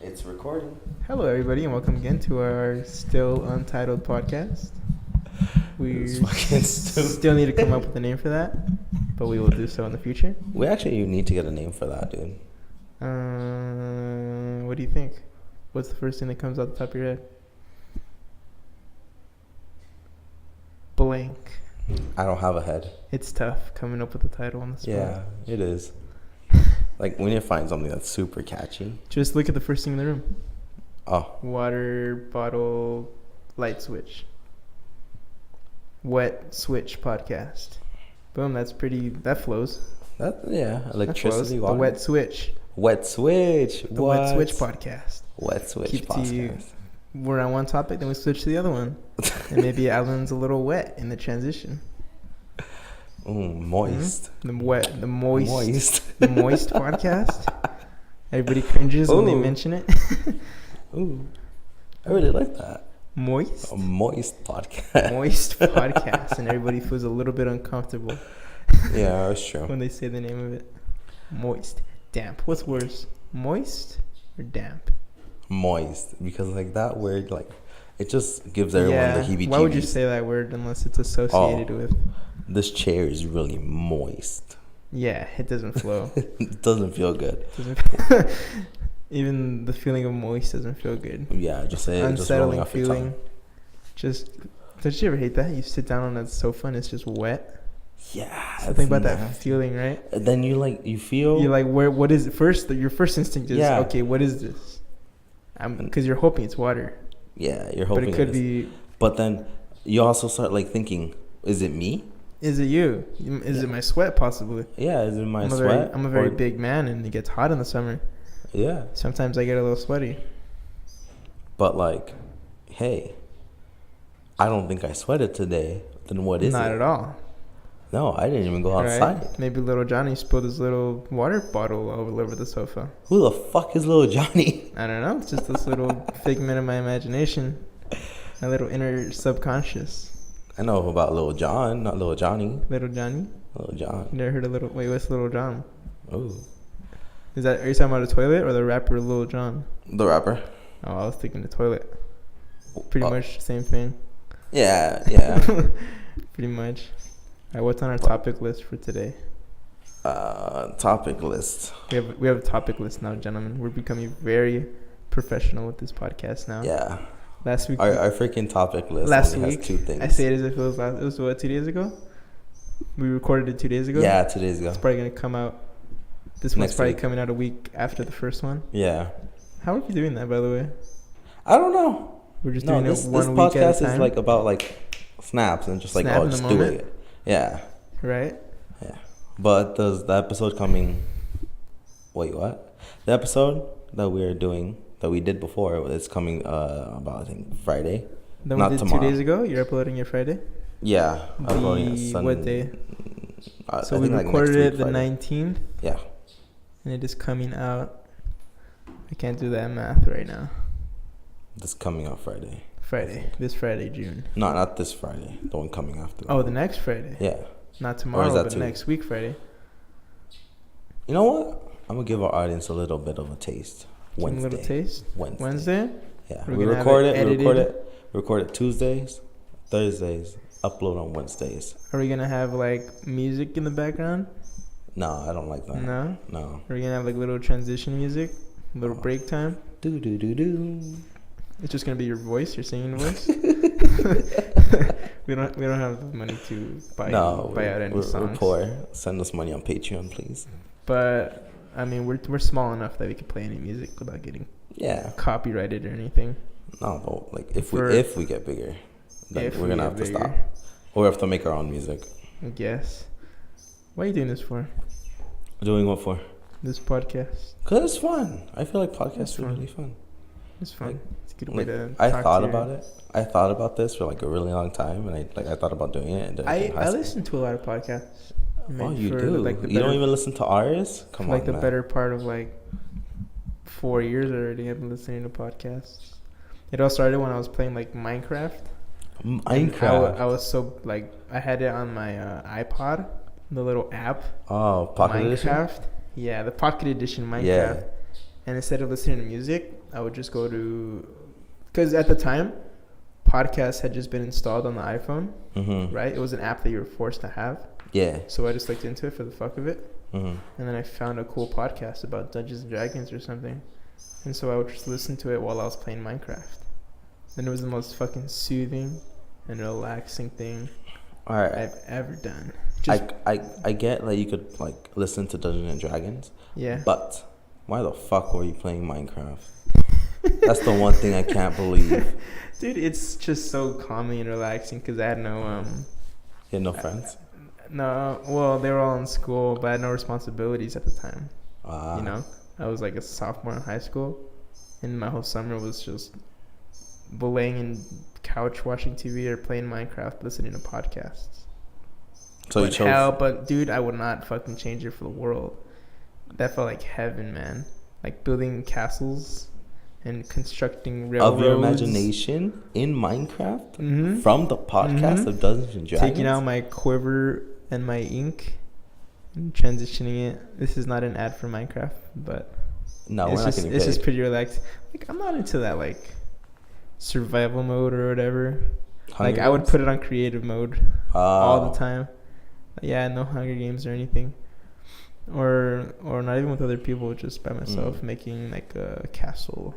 It's recording. Hello, everybody, and welcome again to our still untitled podcast. We still need to come up with a name for that, but we will do so in the future. We actually need to get a name for that, dude. What do you think? What's the first thing that comes out the top of your head? Blank. I don't have a head. It's tough coming up with a title on the spot. Yeah, it is. Like, we need to find something that's super catchy. Just look at the first thing in the room. Oh. Water bottle light switch. Wet switch podcast. Boom, that flows. Electricity, The water. wet switch. Wet switch. The wet switch podcast. Wet switch Keep podcast. We're on one topic, then we switch to the other one. And maybe Alan's a little wet in the transition. Moist. Mm-hmm. The moist podcast. Everybody cringes when they mention it. Ooh, I really like that. Moist? A moist podcast. Moist podcast, and everybody feels a little bit uncomfortable. Yeah, that's true. When they say the name of it. Moist. Damp. What's worse? Moist or damp? Moist, because like that word, like it just gives everyone the heebie-jeebies. Why would you say that word unless it's associated with? This chair is really moist. Yeah, it doesn't flow. It doesn't feel good. Even the feeling of moist doesn't feel good. Yeah, just say it. Unsettling feeling. Don't you ever hate that? You sit down on that sofa and it's just wet. Yeah. Something about that feeling, right? And then you feel. You're like, what is it? Your first instinct is, okay, what is this? Because you're hoping it's water. Yeah, you're hoping but it could be. But then you also start like thinking, is it me? Is it you? Is it my sweat possibly? Yeah, is it my sweat? I'm a very big man and it gets hot in the summer. Yeah. Sometimes I get a little sweaty. But like, hey, I don't think I sweated today. Then what is it? Not at all. No, I didn't even go outside. Right? Maybe little Johnny spilled his little water bottle all over the sofa. Who the fuck is little Johnny? I don't know. It's just this little figment of my imagination. My little inner subconscious. I know about Little John, not Little Johnny. Little Johnny? Little John. You never heard of what's Little John? Oh. Are you talking about a toilet or the rapper Little John? The rapper. Oh, I was thinking the toilet. Pretty much the same thing. Yeah. Pretty much. Alright, what's on our topic list for today? Topic list. We have a topic list now, gentlemen. We're becoming very professional with this podcast now. Yeah. Last week, our freaking topic list last only week, has 2 things. I say it as if it was what, 2 days ago? We recorded it 2 days ago? Yeah, 2 days ago. It's probably going to come out. This one's probably coming out a week after the first one. Yeah. How are we doing that, by the way? I don't know. We're just doing it 1 week at a time? This podcast is like about like snaps and just like, just doing it. Yeah. Right? Yeah. But does the episode coming... Wait, what? The episode that we're doing... that we did before, it's coming about I think Friday. Then not we did tomorrow. 2 days ago. You're uploading it Friday. Yeah, uploading it Sunday. What day? So we like recorded it the Friday. 19th. Yeah. And it is coming out. I can't do that math right now. This coming out Friday. This Friday, June. No, not this Friday. The one coming after. Oh, the next Friday. Yeah. Not tomorrow, but next week Friday. You know what? I'm gonna give our audience a little bit of a taste. Wednesday. A little taste? Wednesday? Yeah. We record it Tuesdays, Thursdays, upload on Wednesdays. Are we going to have like music in the background? No, I don't like that. No? No. Are we going to have like little transition music? Little break time? Do. It's just going to be your voice, your singing voice? we don't have the money to buy out any songs. We're poor. Send us money on Patreon, please. But I mean, we're small enough that we can play any music without getting copyrighted or anything. No, but like if we get bigger, then we're gonna have to stop. Or we have to make our own music. I guess. Why are you doing this for? Doing what for? This podcast. Cause it's fun. I feel like podcasts are really fun. It's fun. Like, it's a good way to. I thought about it. I thought about this for like a really long time, and I thought about doing it. And I listen to a lot of podcasts. Oh, you do? You don't even listen to ours? Come on, like the better part of like 4 years already, I've been listening to podcasts. It all started when I was playing like Minecraft. I was so like I had it on my iPod, the little app. Oh, Pocket Edition? Minecraft. Yeah, the Pocket Edition Minecraft. Yeah. And instead of listening to music, I would just go to, because at the time, podcasts had just been installed on the iPhone, right? It was an app that you were forced to have. Yeah. So I just looked into it for the fuck of it. And then I found a cool podcast about Dungeons and Dragons or something. And so I would just listen to it while I was playing Minecraft. And it was the most fucking soothing and relaxing thing I've ever done. I get like you could like listen to Dungeons and Dragons. Yeah. But why the fuck were you playing Minecraft? That's the one thing I can't believe. Dude, it's just so calming and relaxing because I had no You had no friends? No, well, they were all in school, but I had no responsibilities at the time. You know, I was like a sophomore in high school, and my whole summer was just laying in couch watching TV or playing Minecraft, listening to podcasts. So you chose. But dude, I would not fucking change it for the world. That felt like heaven, man. Like building castles and constructing railroads. Of your imagination in Minecraft from the podcast of Dungeons and Dragons. Taking out my quiver and my ink and transitioning it. This is not an ad for Minecraft, but no, we're not getting paid. It's just pretty relaxed. Like I'm not into that like survival mode or whatever. Hunger Games? I would put it on creative mode all the time. Yeah, no Hunger Games or anything. Or not even with other people, just by myself, making like a castle,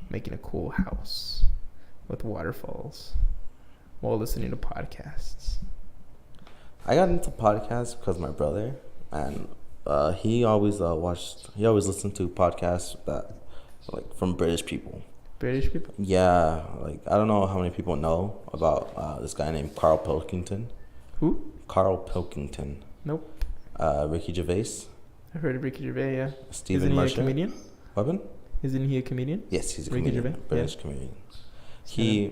making a cool house with waterfalls while listening to podcasts. I got into podcasts because my brother, and he always listened to podcasts that like from British people. British people? Yeah, like I don't know how many people know about this guy named Karl Pilkington. Who? Karl Pilkington. Nope. Ricky Gervais. I've heard of Ricky Gervais, yeah. Stephen Isn't he Merchant. a comedian? Weapon? Isn't he a comedian? Yes, he's a Ricky comedian. Gervais? British comedian. He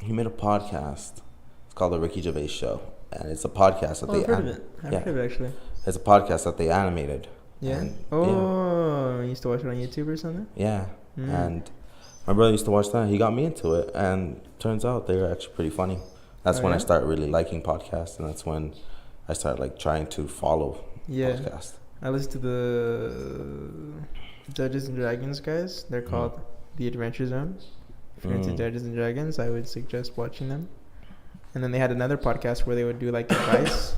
made a podcast. It's called The Ricky Gervais Show. And it's a podcast that I've heard of it. I've heard of it, actually. It's a podcast that they animated. Yeah? You used to watch it on YouTube or something? Yeah. And my brother used to watch that. He got me into it. And turns out they were actually pretty funny. That's when I started really liking podcasts. And that's when I started like trying to follow podcasts. I listened to the Dungeons and Dragons guys. They're called The Adventure Zone. If you're into Dungeons and Dragons, I would suggest watching them. And then they had another podcast where they would do like advice,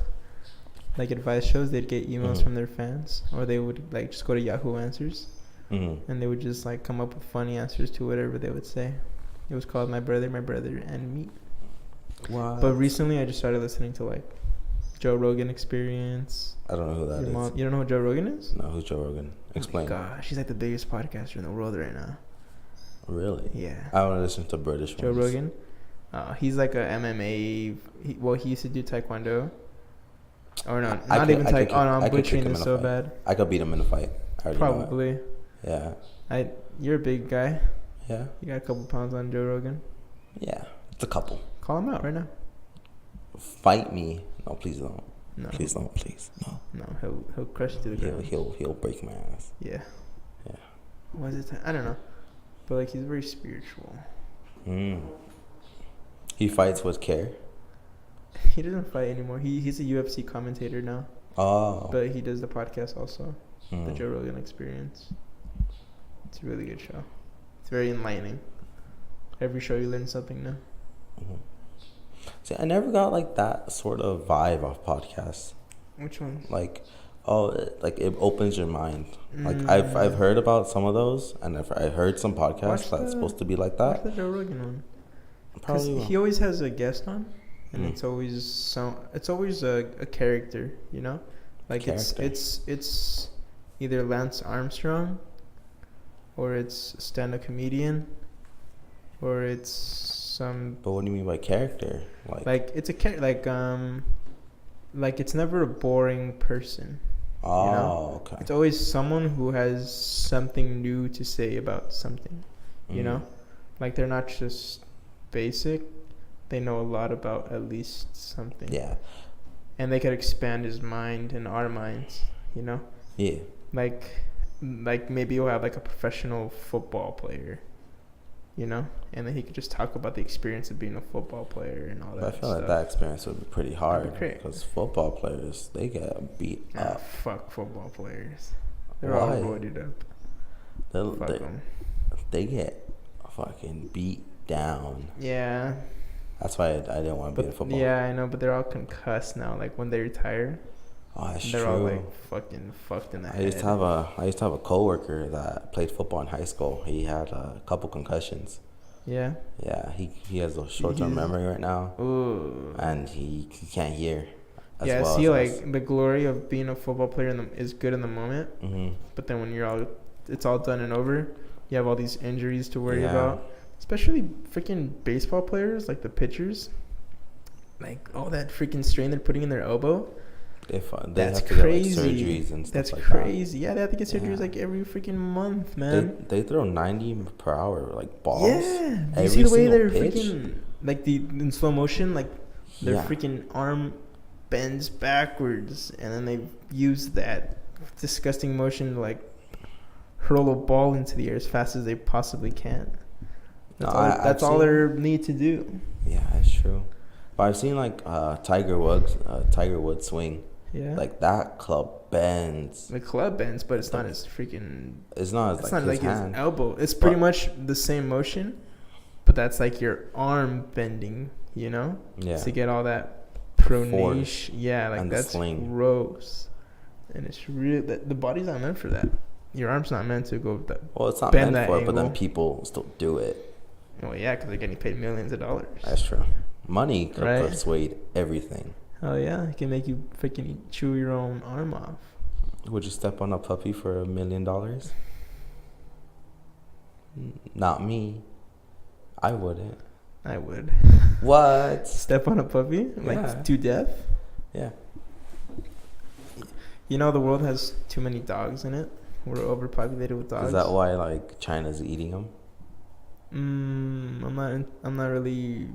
like advice shows. They'd get emails from their fans, or they would like just go to Yahoo Answers, and they would just like come up with funny answers to whatever they would say. It was called My Brother, and Me. Wow. But recently, I just started listening to like Joe Rogan Experience. I don't know who that is. You don't know who Joe Rogan is? No, who's Joe Rogan? Explain. Oh my gosh, he's like the biggest podcaster in the world right now. Really? Yeah. I want to listen to British ones. Joe Rogan? He's like a MMA. He used to do Taekwondo. Or no, not even Taekwondo. Oh, no, I'm butchering this so bad. I could beat him in a fight. Probably. Yeah. You're a big guy. Yeah. You got a couple pounds on Joe Rogan. Yeah, it's a couple. Call him out right now. Fight me? No, please don't. No. Please don't. Please no. No, he'll crush you to the ground. He'll break my ass. Yeah. Yeah. What is it? I don't know, but like he's very spiritual. He fights with care. He doesn't fight anymore. He's a UFC commentator now. Oh. But he does the podcast also, the Joe Rogan Experience. It's a really good show. It's very enlightening. Every show you learn something new. See, I never got like that sort of vibe off podcasts. Which one? Like, it opens your mind. Like I've heard about some of those, and I've heard some podcasts that's supposed to be like that. Watch the Joe Rogan one. Probably he always has a guest on, and it's always a character, you know, like it's either Lance Armstrong, or it's a stand-up comedian, or it's some. But what do you mean by character? Like it's a character, like it's never a boring person. Oh, you know? Okay. It's always someone who has something new to say about something, you know, like they're not just basic. They know a lot about at least something. Yeah. And they could expand his mind and our minds, you know? Yeah. Like maybe you'll have like a professional football player, you know? And then he could just talk about the experience of being a football player and all that. But I feel like that experience would be pretty hard because football players, they get beat up. Fuck football players. They're all roided up. They get fucking beat down. Yeah. That's why I didn't want to be in football. Yeah, I know, but they're all concussed now. Like when they retire. Oh, that's they're true. all like fucking fucked in the head. I used to have a coworker that played football in high school. He had a couple concussions. Yeah. Yeah, he has a short-term memory right now. Ooh. And he can't hear. Yeah, well see, like the glory of being a football player is good in the moment, but then when it's all done and over, you have all these injuries to worry about. Especially freaking baseball players, like the pitchers, like all that freaking strain they're putting in their elbow. That's crazy. Get, like, surgeries and stuff. That's like crazy. Yeah, they have to get surgeries like every freaking month, man. They throw 90 per hour like balls. Yeah, you see the way they're freaking like in slow motion, like their freaking arm bends backwards, and then they use that disgusting motion to like hurl a ball into the air as fast as they possibly can. That's all they need to do. Yeah, that's true. But I've seen like Tiger Woods swing. Yeah. Like that club bends. The club bends, but it's not as freaking. It's not as like his hand. His elbow. It's pretty much the same motion, but that's like your arm bending. You know. Yeah. To get all that pronation. Yeah, like that's gross. And it's real. The body's not meant for that. Your arm's not meant to go. It's not meant for it, but then people still do it. Well, yeah, because they're getting paid millions of dollars. That's true. Money can persuade everything. Oh yeah, it can make you freaking chew your own arm off. Would you step on a puppy for $1 million? Not me. I wouldn't. I would. What? Step on a puppy? Like to death? Yeah. You know the world has too many dogs in it. We're overpopulated with dogs. Is that why like China's eating them? I'm not really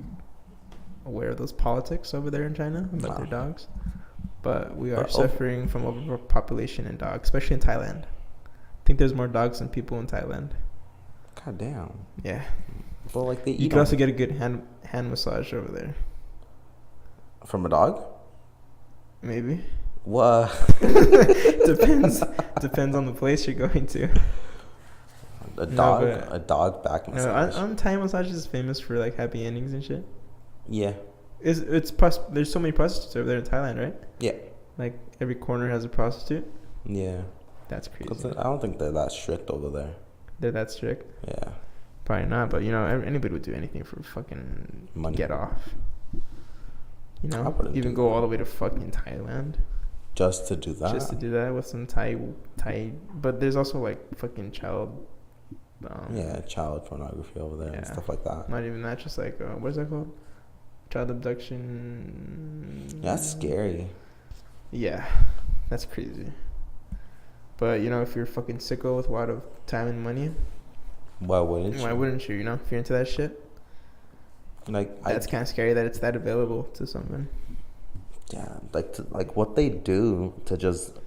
aware of those politics over there in China about their dogs, but we are suffering from overpopulation in dogs, especially in Thailand. I think there's more dogs than people in Thailand. God damn. Yeah. Well, like they eat. You can also get a good hand massage over there. From a dog? Maybe. What? Depends on the place you're going to. A dog back massage. No, Thai massage is famous for like happy endings and shit. Yeah. There's so many prostitutes over there in Thailand, right? Yeah. Like every corner has a prostitute. Yeah. That's crazy. I don't think they're that strict over there. They're that strict? Yeah. Probably not, but you know, anybody would do anything for fucking money. Get off. You know, even go all the way to fucking Thailand. Just to do that. Just to do that with some Thai. But there's also like fucking child. Child pornography over there and stuff like that. Not even that, just like what is that called? Child abduction. That's scary. Yeah, that's crazy. But you know, if you're fucking sicko with a lot of time and money, why wouldn't you? Why wouldn't you? You know, if you're into that shit. Like that's kind of scary that it's that available to someone. Yeah, like what they do to just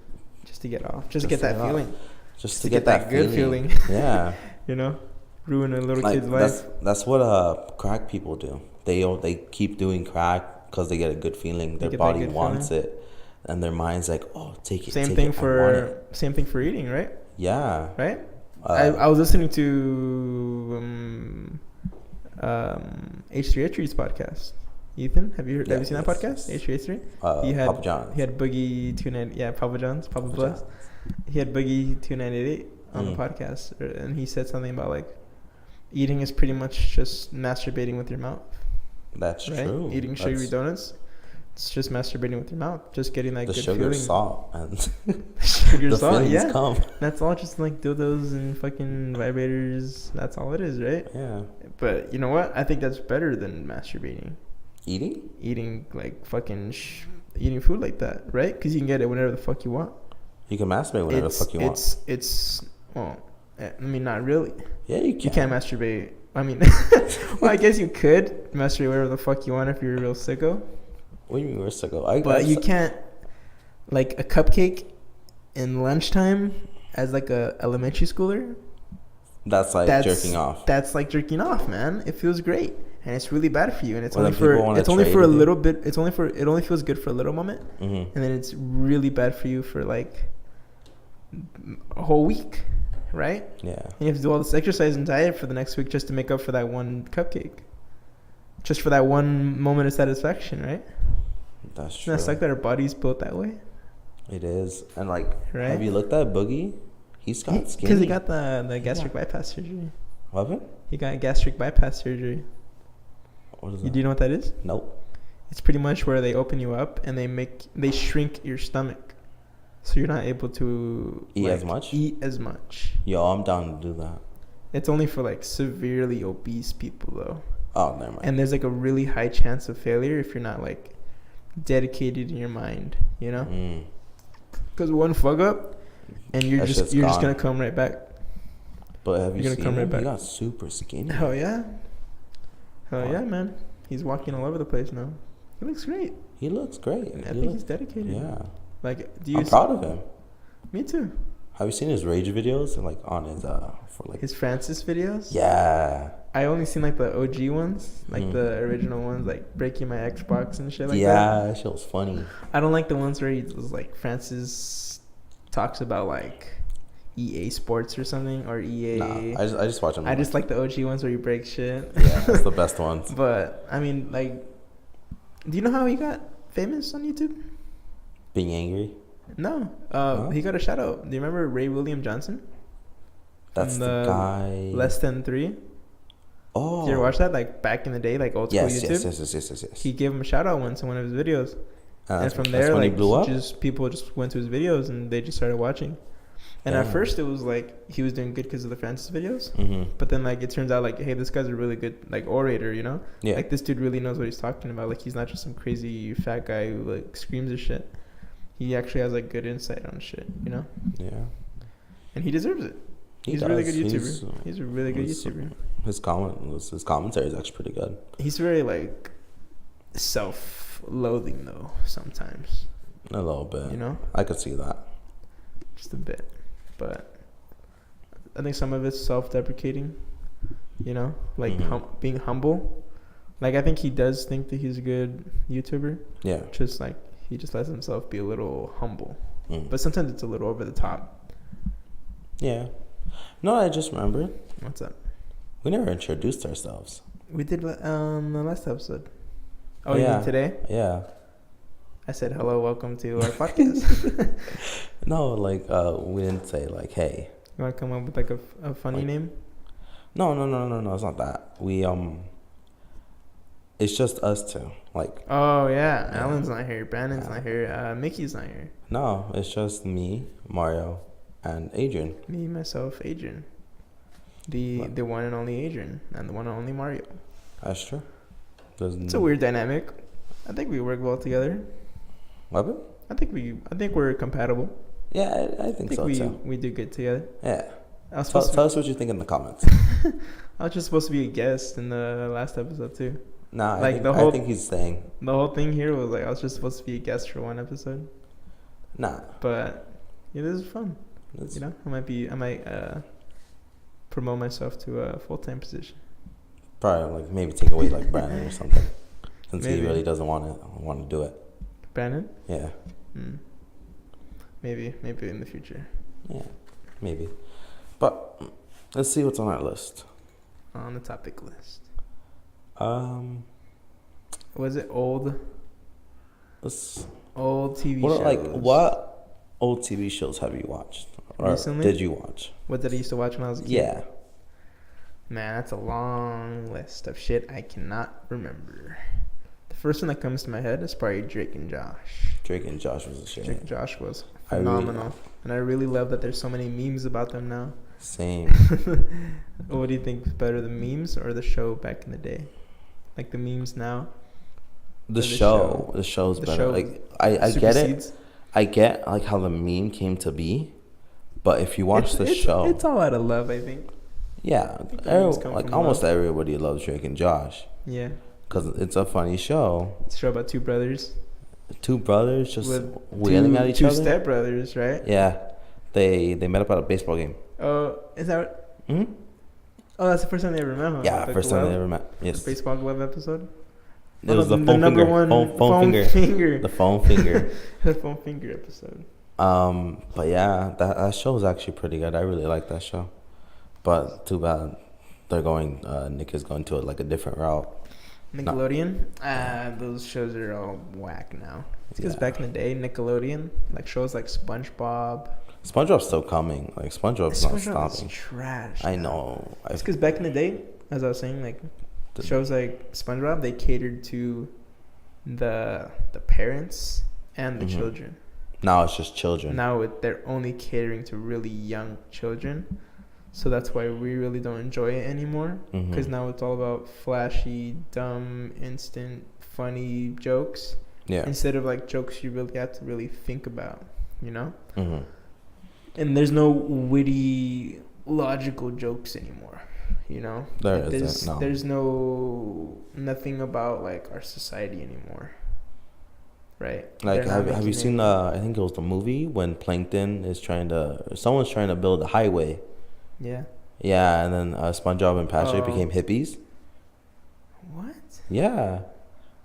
to get off, just to get that feeling, just to get that good feeling. Yeah. You know, ruin a little kid's life. That's what crack people do. They keep doing crack because they get a good feeling. Their body wants it, and their mind's like, oh, take it. Same thing for eating, right? Yeah. Right. I was listening to H3H3's podcast. Ethan, have you seen that podcast? H3H3. Papa John's. He had Boogie 298. Yeah, Papa John's. Papa Bless. He had Boogie 298 on the podcast, and he said something about like eating is pretty much just masturbating with your mouth. That's true. Eating sugary donuts, it's just masturbating with your mouth, just getting that good feeling. The sugar, salt, and sugar, salt. Yeah, come. That's all. Just like dildos and fucking vibrators. That's all it is, right? Yeah. But you know what? I think that's better than masturbating. Eating like fucking eating food like that, right? Because you can get it whenever the fuck you want. You can masturbate whenever the fuck you want. Well, I mean, not really. Yeah, you can. You can't masturbate. I mean, well, I guess you could masturbate wherever the fuck you want if you're a real sicko. What do you mean we're sicko? But you can't, like, a cupcake in lunchtime as like a elementary schooler. That's jerking off. That's like jerking off, man. It feels great, and it's really bad for you. And it's only for a little bit. It only feels good for a little moment, and then it's really bad for you for like a whole week, right? Yeah. And you have to do all this exercise and diet for the next week just to make up for that one cupcake. Just for that one moment of satisfaction, right? That's true. It's like that our body's built that way. It is. And like, right? Have you looked at Boogie? He's got skinny. Because he got the gastric bypass surgery. What? He got gastric bypass surgery. What is that? Do you know what that is? Nope. It's pretty much where they open you up and they shrink your stomach, so you're not able to eat as much. Yo, I'm down to do that. It's only for like severely obese people though. Oh, never mind. And there's like a really high chance of failure if you're not like dedicated in your mind, you know? Because one fuck up, and you're just gonna come right back. But have you seen him? Right, he got super skinny. Hell yeah. Yeah, man. He's walking all over the place now. He looks great. He looks great. I think he's dedicated. Yeah. Like, I'm proud of him. Me too. Have you seen his rage videos? Like on his for like his Francis videos? Yeah. I only seen like the OG ones, like the original ones, like breaking my Xbox and shit like that. Yeah, that shit was funny. I don't like the ones where he was like Francis talks about like EA Sports or something or EA. Nah, I just watch them. I just like the OG ones where you break shit. Yeah, that's the best ones. But I mean, like, do you know how he got famous on YouTube? Being angry? No. He got a shout out. Do you remember Ray William Johnson? That's the guy. Less Than 3. Oh. Did you ever watch that? Like back in the day, like old school YouTube? Yes. He gave him a shout out once in one of his videos. And from there, like, people just went to his videos and they just started watching. And at first it was like he was doing good because of the Francis videos. Mm-hmm. But then like it turns out like, hey, this guy's a really good like orator, you know? Yeah. Like this dude really knows what he's talking about. Like he's not just some crazy fat guy who like screams his shit. He actually has like good insight on shit, you know? Yeah. And he deserves it. He's a really good YouTuber. He's a really good YouTuber. His commentary is actually pretty good. He's very like self-loathing though sometimes. A little bit. You know? I could see that. Just a bit. But I think some of it's self-deprecating, you know, like being humble. Like I think he does think that he's a good YouTuber. Yeah. Just like he just lets himself be a little humble. But sometimes it's a little over the top. Yeah. No, I just remembered. What's up? We never introduced ourselves. We did on the last episode. Oh, yeah. You mean today? Yeah. I said, hello, welcome to our podcast. No, like, we didn't say, like, hey. You want to come up with, like, a funny name? No, it's not that. We, it's just us two. Like. Oh, yeah. Alan's not here. Brandon's not here. Mickey's not here. No, it's just me, Mario, and Adrian. Me, myself, Adrian. The one and only Adrian, and the one and only Mario. That's true. It's a weird dynamic. I think we work well together. What? I think we're compatible. Yeah, I think so too. We do good together. Yeah. Tell us what you think in the comments. I was just supposed to be a guest in the last episode too. Nah, like I think he's saying the whole thing here was like I was just supposed to be a guest for one episode. Nah. But yeah, this is fun. You know, I might promote myself to a full-time position. Probably like maybe take away like Brandon or something, since he really doesn't want to do it. Brandon? Yeah. Maybe in the future. Yeah, maybe. But let's see what's on our list. On the topic list. Was it old? Old TV shows. Like what old TV shows have you watched? Or recently? Did you watch? What did I used to watch when I was a kid? Yeah. Man, that's a long list of shit I cannot remember. The first one that comes to my head is probably Drake and Josh. Drake and Josh was a shit. Drake and Josh was phenomenal. And I really love that there's so many memes about them now. Same. What do you think is better, the memes or the show back in the day? Like the memes now? The show's better. Like I get it. I get like how the meme came to be. But if you watch the show... It's all out of love, I think. Yeah. Like almost everybody loves Drake and Josh. Yeah. Because it's a funny show. It's a show about two brothers. Two brothers just wailing at each other? Two stepbrothers, right? Yeah. They met up at a baseball game. Oh, is that what... Mm-hmm. Oh, that's the first time they ever met, huh? Yeah, first time they ever met. Yes. The baseball glove episode? It was the phone finger. Phone finger. The phone finger. The phone finger episode. But yeah, that show is actually pretty good. I really like that show. But too bad they're going. Nick is going to like a different route. Nickelodeon. Those shows are all whack now. It's because back in the day, Nickelodeon, like shows like SpongeBob. SpongeBob's still coming. Like SpongeBob's not stopping. Is trash. I know. It's because back in the day, as I was saying, like shows like SpongeBob, they catered to the parents and the children. Now it's just children. Now they're only catering to really young children. So that's why we really don't enjoy it anymore. Because now it's all about flashy, dumb, instant, funny jokes. Yeah. Instead of like jokes you really have to really think about, you know? And there's no witty, logical jokes anymore, you know? There's nothing about like our society anymore. Right. Like, have you seen I think it was the movie when Plankton is someone's trying to build a highway. Yeah. Yeah, and then SpongeBob and Patrick became hippies. What? Yeah.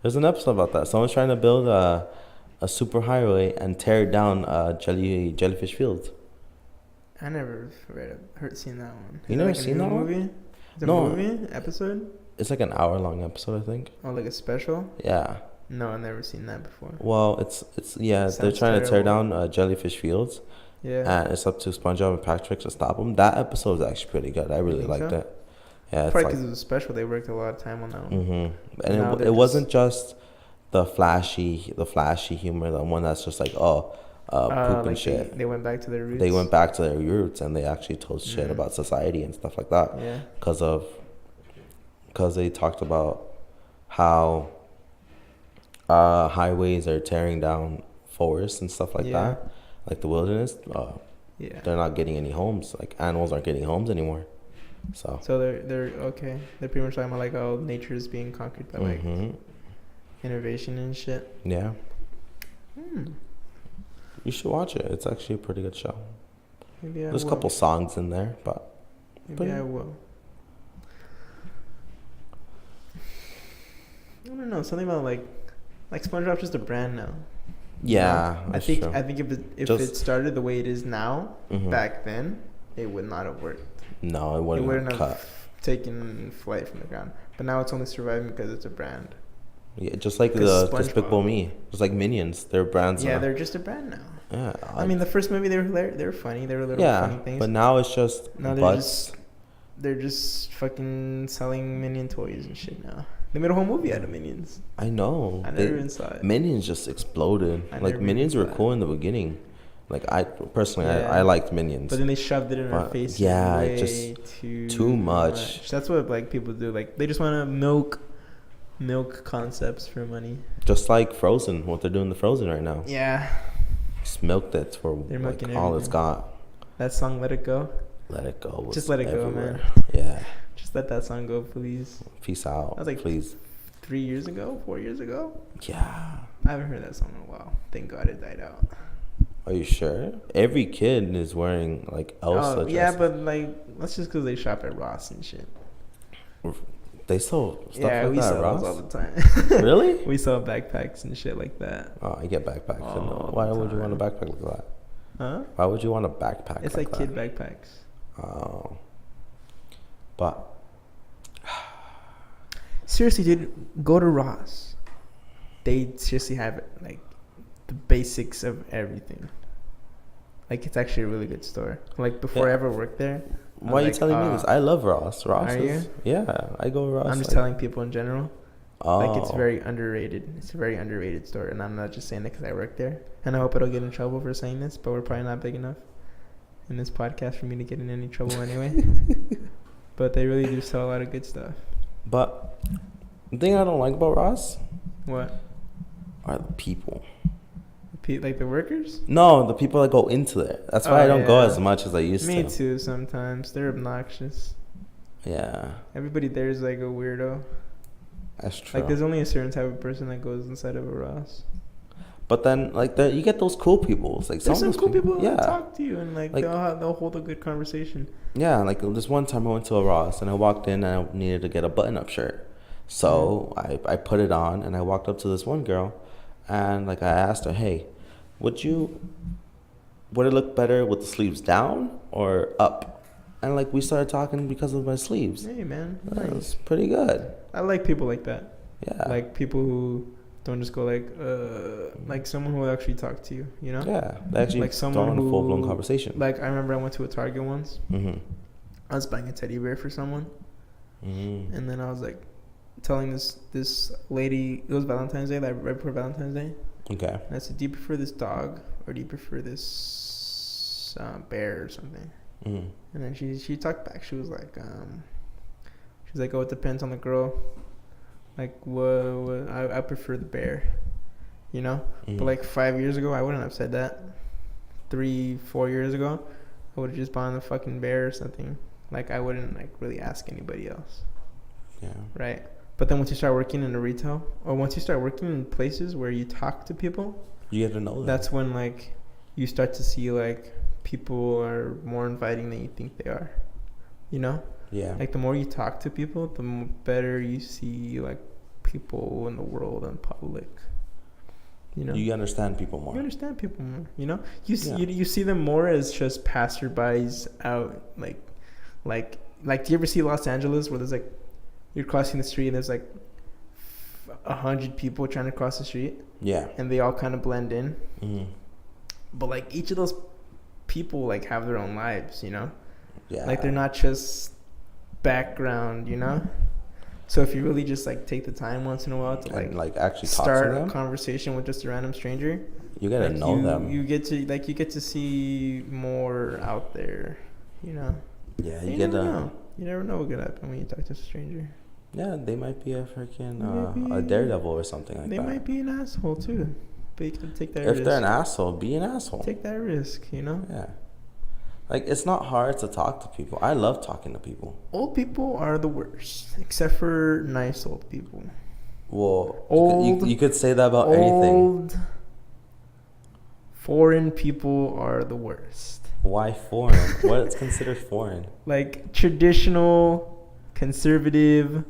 There's an episode about that. Someone's trying to build a super highway and tear down jellyfish fields. I never seen that one. You never seen that movie? one? It's a movie? Episode? It's like an hour-long episode, I think. Oh, like a special? Yeah. No, I've never seen that before. Well, they're trying to tear down jellyfish fields. Yeah. And it's up to SpongeBob and Patrick to stop them. That episode is actually pretty good. I really liked it. Yeah, probably because it was special. They worked a lot of time on that one. And it wasn't just the flashy humor, the one that's just like, poop and shit. They went back to their roots. They went back to their roots, and they actually told shit about society and stuff like that. Yeah. Because they talked about how highways are tearing down forests and stuff like that, like the wilderness. They're not getting any homes. Like animals aren't getting homes anymore. So they're okay. They're pretty much talking about like how nature is being conquered by like innovation and shit. Yeah. You should watch it. It's actually a pretty good show. There's a couple songs in there, but maybe I will. I don't know. Something about like SpongeBob's just a brand now. Yeah, I think if it started the way it is now, back then, it would not have worked. No, it wouldn't have taken flight from the ground. But now it's only surviving because it's a brand. Yeah, just like the Despicable Me, just like Minions, they're brands. Yeah, now. They're just a brand now. Yeah, I mean the first movie they were funny. They were little funny things. But now it's just they're just fucking selling Minion toys and shit now. They made a whole movie out of Minions. I know. I never even saw it. Minions just exploded. Like Minions were cool in the beginning. Like I personally, I liked Minions. But then they shoved it in our face. Yeah, just too much. That's what like people do. Like they just want to milk concepts for money. Just like Frozen, what they're doing to Frozen right now. Yeah. Just milked it for like all it's got. That song, Let It Go. Let It Go. Just let it everywhere. Go, man. Yeah. Just let that song go, please. Peace out. That was like please. 4 years ago. Yeah. I haven't heard that song in a while. Thank God it died out. Are you sure? Every kid is wearing like Elsa dresses. Yeah, but like that's just because they shop at Ross and shit. They sell stuff like that, we sell Ross? those all the time. Really? We sell backpacks and shit like that. Oh, I get backpacks. Why would you want a backpack like that? Huh? Why would you want a backpack? It's like kid backpacks. Oh. But seriously, dude, go to Ross. They seriously have like the basics of everything. Like it's actually a really good store. Like before I ever worked there. Why are you telling me this? I love Ross. Ross are is, you? Yeah, I go to Ross. I'm just telling people in general. Oh. Like it's very underrated. It's a very underrated store, and I'm not just saying it because I work there. And I hope I don't get in trouble for saying this, but we're probably not big enough in this podcast for me to get in any trouble anyway. But they really do sell a lot of good stuff. But the thing I don't like about Ross, what? Are the people. Like the workers? No, the people that go into there. That's why I don't go as much as I used to. Me too. Sometimes they're obnoxious. Yeah. Everybody there is like a weirdo. That's true. Like there's only a certain type of person that goes inside of a Ross. But then, like, you get those cool people. It's like there's some cool people that talk to you and like they'll hold a good conversation. Yeah, like this one time I went to a Ross and I walked in and I needed to get a button-up shirt, so I put it on and I walked up to this one girl, and like I asked her, "Hey, would you would it look better with the sleeves down or up? And like we started talking because of my sleeves. Hey man, that was pretty good. I like people like that. Yeah. Like people who don't just go like someone who will actually talk to you, you know? Yeah, they actually like someone who, a full-blown conversation. Like I remember I went to a Target once. Mm-hmm. I was buying a teddy bear for someone. Mm-hmm. And then I was like telling this lady, it was Valentine's Day, like right before Valentine's Day. Okay. And I said, do you prefer this dog or do you prefer this bear or something? Mm-hmm. And then she talked back. She was like, oh, it depends on the girl. Like, what I prefer the bear, you know? Mm-hmm. But like 5 years ago, I wouldn't have said that. 3-4 years ago, I would have just bought a fucking bear or something. Like, I wouldn't like really ask anybody else. Yeah. Right. But then once you start working in a retail, or once you start working in places where you talk to people, you get to know them. That's when like you start to see like people are more inviting than you think they are, you know? Yeah. Like the more you talk to people, the better you see like people in the world and public. You know, you understand people more. You know, you see them more as just passerbys out. Like do you ever see Los Angeles where there's like you're crossing the street and there's like 100 people trying to cross the street? Yeah. And they all kind of blend in. Mm-hmm. But like each of those people like have their own lives, you know? Yeah. Like they're not just background, you know? So if you really just like take the time once in a while to like actually start a conversation with just a random stranger, you gotta know them. You get to see more out there, you know? Yeah, you never know what could happen when you talk to a stranger. Yeah, they might be a freaking a daredevil or something like that. They might be an asshole too. But you can take that risk. If they're an asshole, be an asshole. Take that risk, you know? Yeah. Like, it's not hard to talk to people. I love talking to people. Old people are the worst, except for nice old people. Well, you could say that about anything. Foreign people are the worst. Why foreign? What's considered foreign? Like, traditional, conservative,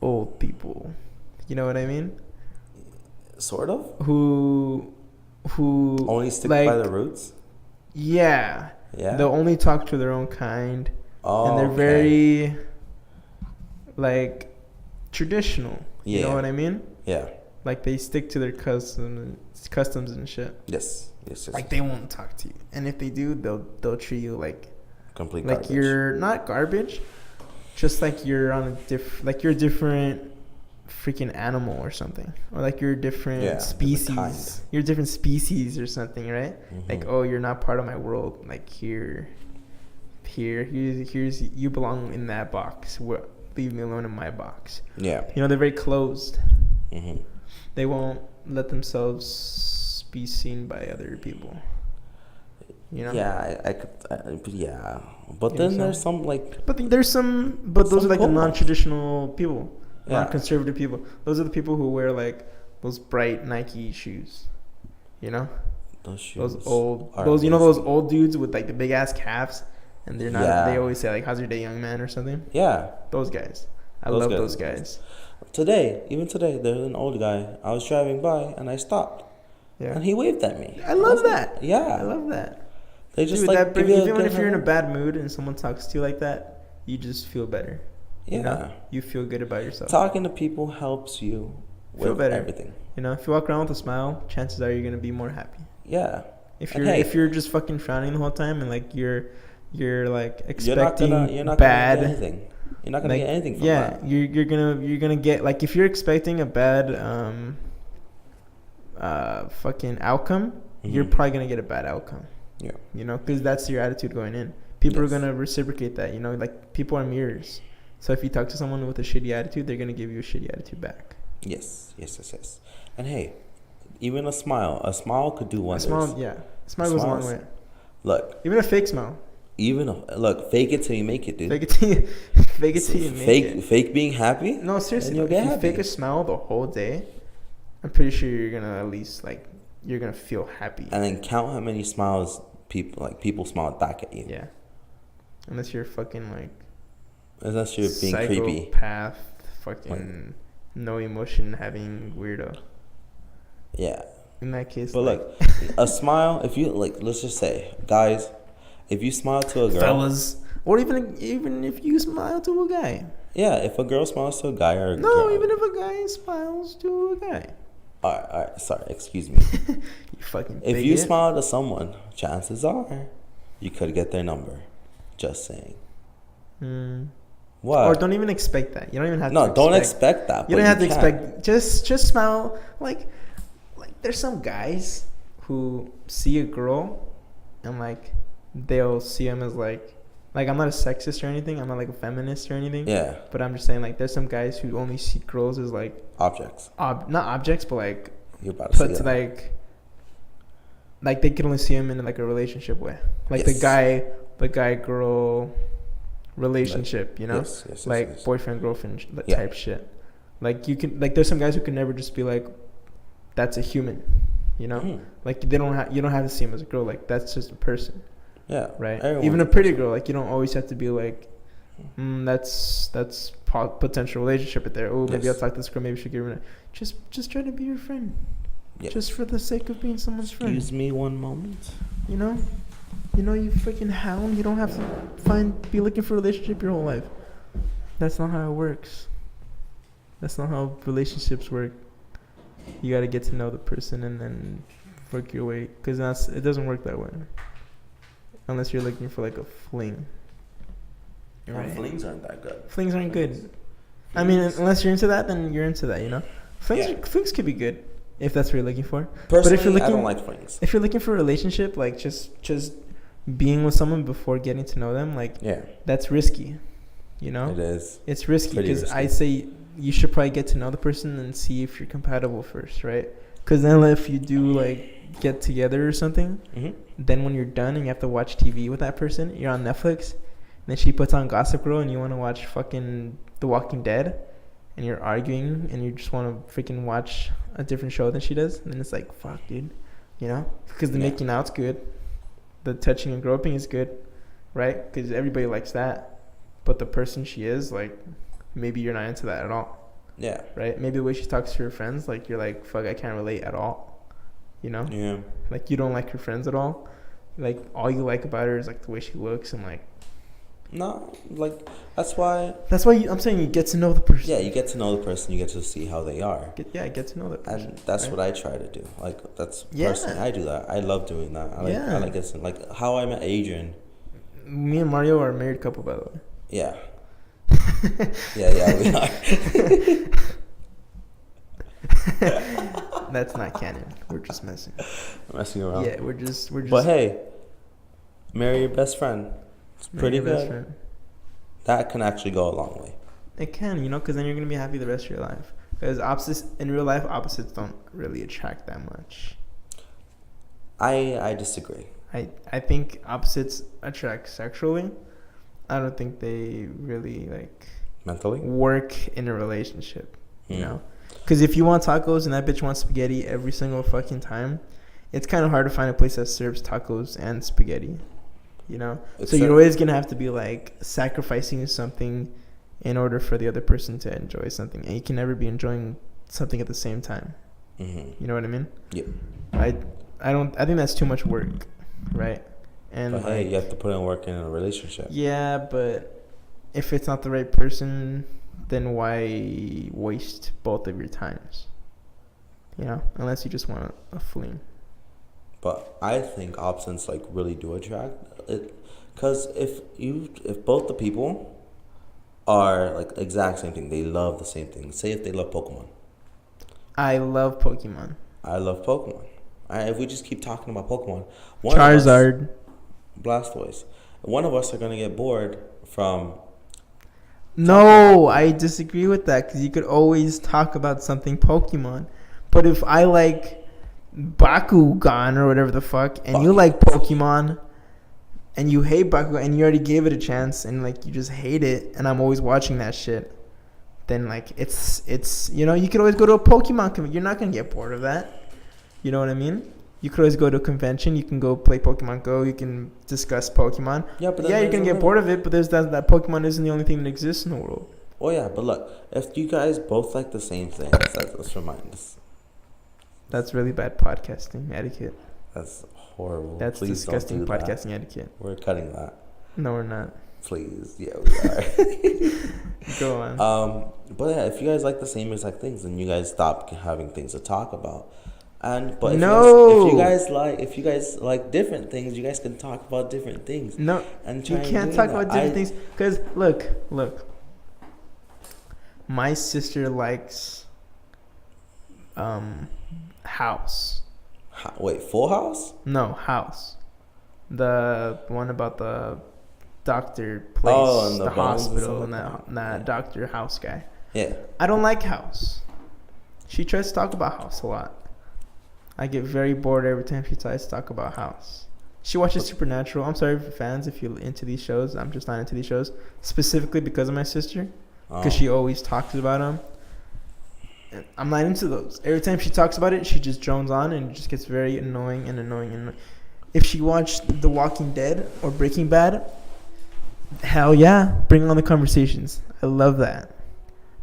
old people. You know what I mean? Sort of. Who only stick by the roots? Yeah. Yeah. They'll only talk to their own kind. Oh, and they're very like traditional. You know what I mean? Yeah. Like they stick to their customs and shit. Yes. Like they won't talk to you. And if they do, they'll treat you like complete garbage. You're not garbage. Just like you're on you're a different freaking animal or something, or like you're a different species. You're a different species or something, right? Mm-hmm. Like, oh, you're not part of my world. Like here's you belong in that box. Leave me alone in my box. Yeah. You know, they're very closed. Mm-hmm. They won't let themselves be seen by other people. You know? Yeah, I could. Yeah, but then there's some like. But those are like the non-traditional people. Non-conservative people. Those are the people who wear like those bright Nike shoes. You know? Those shoes. Those old dudes with like the big ass calves, and they're not. Yeah. They always say like, "How's your day, young man?" or something. Yeah. Those guys. I love those guys. Even today, there's an old guy. I was driving by and I stopped. Yeah. And he waved at me. I love that. Yeah. I love that. They just even if you're in a bad mood and someone talks to you like that, you just feel better. Yeah. You know? You feel good about yourself. Talking to people helps you with everything. You know, if you walk around with a smile, chances are you're going to be more happy. Yeah. If you're just fucking frowning the whole time and like you're like expecting bad, you're not gonna get anything from that. Yeah, you're gonna get like if you're expecting a bad fucking outcome, you're probably gonna get a bad outcome. Yeah. You know, because that's your attitude going in. People are gonna reciprocate that. You know, like people are mirrors. So if you talk to someone with a shitty attitude, they're gonna give you a shitty attitude back. Yes. And hey, even a smile could do wonders. A smile goes a long way. Look, even a fake smile. Fake it till you make it, dude. Fake it till you make it. Fake being happy. No, seriously. If you fake a smile the whole day, I'm pretty sure you're gonna at least like you're gonna feel happy. And then count how many smiles people smile back at you. Yeah. Unless you're fucking like. Unless you're being creepy. Psychopath, fucking no emotion having weirdo. Yeah. in that case. But look, a smile. If you like, let's just say, guys, if you smile to a girl, fellas, or even if you smile to a guy. Yeah, if a girl smiles to a guy or a no, girl, even if a guy smiles to a guy. All right. Sorry, excuse me. You fucking. If you smile to someone, chances are you could get their number. Just saying. What? Or don't even expect that. You don't even have to. No, don't expect that. You don't have to expect. Just smile. Like there's some guys who see a girl, and like they'll see him as like I'm not a sexist or anything. I'm not like a feminist or anything. Yeah. But I'm just saying like there's some guys who only see girls as like objects. Not objects, but like you're about to put like they can only see him in like a relationship way. Like yes. the guy girl relationship, like, you know? Yes, boyfriend girlfriend type shit. Like you can there's some guys who can never just be like that's a human, you know? Mm. Like you don't have to see him as a girl, like that's just a person. Yeah. Right. Even a pretty girl, like you don't always have to be like, that's potential relationship right there. Oh, maybe I'll talk to this girl. Maybe she give her. Just try to be your friend. Yes. Just for the sake of being someone's friend. Excuse me one moment. You know, you freaking hound. You don't have to be looking for a relationship your whole life. That's not how it works. That's not how relationships work. You got to get to know the person and then work your way. Because it doesn't work that way. Unless you're looking for like a fling. Right. Flings aren't that good. Flings aren't good. I mean, unless you're into that, then you're into that, you know? Flings could be good if that's what you're looking for. Personally, but if I don't like flings. If you're looking for a relationship, like just being with someone before getting to know them, like that's risky, you know? It is. It's risky because I say you should probably get to know the person and see if you're compatible first, right? Because then if you do like get together or something, then when you're done and you have to watch TV with that person, you're on Netflix, and then she puts on Gossip Girl and you want to watch fucking The Walking Dead, and you're arguing and you just want to freaking watch a different show than she does, and then it's like, fuck, dude, you know? Because the making out's good, the touching and groping is good, right? Because everybody likes that, but the person she is, like, maybe you're not into that at all. Yeah. Right? Maybe the way she talks to her friends, like, you're like, fuck, I can't relate at all. You know? Yeah. Like, you don't like her friends at all. Like, all you like about her is, like, the way she looks and, like... No, like, that's why... I'm saying you get to know the person. Yeah, you get to know the person. You get to see how they are. Get to know that person. And that's what I try to do. Like, that's... Personally, I do that. I love doing that. I like this. Like, how I met Adrian. Me and Mario are a married couple, by the way. Yeah. Yeah, we are. That's not canon. We're just messing around. Yeah, we're just. But hey, marry your best friend. It's pretty good. That can actually go a long way. It can, you know, because then you're gonna be happy the rest of your life. Because in real life, opposites don't really attract that much. I disagree. I think opposites attract sexually. I don't think they really like mentally work in a relationship. You know. Because if you want tacos and that bitch wants spaghetti every single fucking time, it's kind of hard to find a place that serves tacos and spaghetti, you know? So you're always going to have to be, like, sacrificing something in order for the other person to enjoy something. And you can never be enjoying something at the same time. Mm-hmm. You know what I mean? Yep. I think that's too much work, right? And but, hey, you have to put in work in a relationship. Yeah, but if it's not the right person... then why waste both of your times? You know, unless you just want a fling. But I think opposites like really do attract it, because if both the people are like exact same thing, they love the same thing. Say if they love Pokemon. I love Pokemon. I love Pokemon. If we just keep talking about Pokemon, Charizard, Blastoise, one of us are gonna get bored from. No, I disagree with that because you could always talk about something Pokemon. But if I like Bakugan or whatever the fuck, and you like Pokemon, and you hate Bakugan, and you already gave it a chance, and like you just hate it, and I'm always watching that shit, then like it's you know, you could always go to a Pokemon convention. You're not gonna get bored of that. You know what I mean? You could always go to a convention. You can go play Pokemon Go. You can discuss Pokemon. Yeah, but you're going to get bored of it, but there's that Pokemon isn't the only thing that exists in the world. Oh, yeah, but look, if you guys both like the same thing, let's remind us. That's really bad podcasting etiquette. That's horrible. That's Please disgusting don't do podcasting that. etiquette. We're cutting that. No, we're not. Please. Yeah, we are. Go on. But yeah, if you guys like the same exact things, then you guys stop having things to talk about. If you guys like different things, you guys can talk about different things. No, and you can't talk about different things because look. My sister likes House. Wait, Full House? No, House. The one about the doctor place, and the hospital, and like that Dr. House guy. Yeah. I don't like House. She tries to talk about House a lot. I get very bored every time she tries to talk about House. She watches Supernatural. I'm sorry for fans if you're into these shows. I'm just not into these shows. Specifically because of my sister. Because she always talks about them. And I'm not into those. Every time she talks about it, she just drones on and it just gets very annoying. If she watched The Walking Dead or Breaking Bad, hell yeah, bring on the conversations. I love that.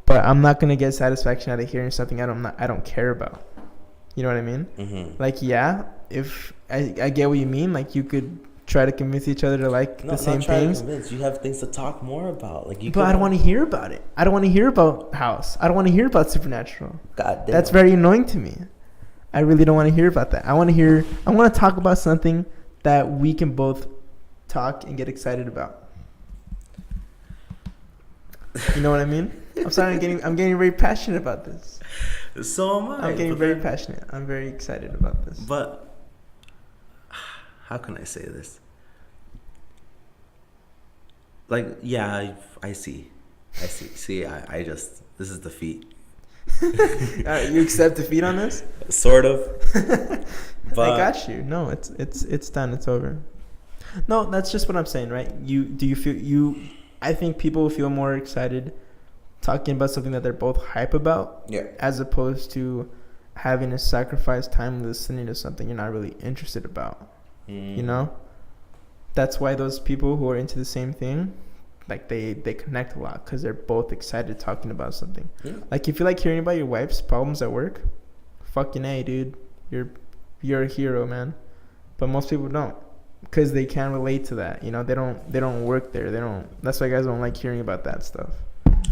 But I'm not gonna get satisfaction out of hearing something I don't care about. You know what I mean? Mm-hmm. Like, yeah, if I get what you mean. Like, you could try to convince each other to like the same things. To convince. You have things to talk more about. But I don't want to hear about it. I don't want to hear about House. I don't want to hear about Supernatural. God damn. That's very annoying to me. I really don't want to hear about that. I want to talk about something that we can both talk and get excited about. You know what I mean? I'm getting very passionate about this. So am I. I'm getting very passionate. I'm very excited about this. But how can I say this? Like, yeah, I see. See, I just, this is defeat. You accept defeat on this? Sort of. But I got you. No, it's done. It's over. No, that's just what I'm saying, right? I think people feel more excited talking about something that they're both hype about, yeah, as opposed to having to sacrifice time listening to something you're not really interested about. You know, that's why those people who are into the same thing, like they connect a lot because they're both excited talking about something. Yeah. Like, if you like hearing about your wife's problems at work, fucking A, dude, you're a hero, man. But most people don't, because they can't relate to that. You know, they don't work there. That's why guys don't like hearing about that stuff.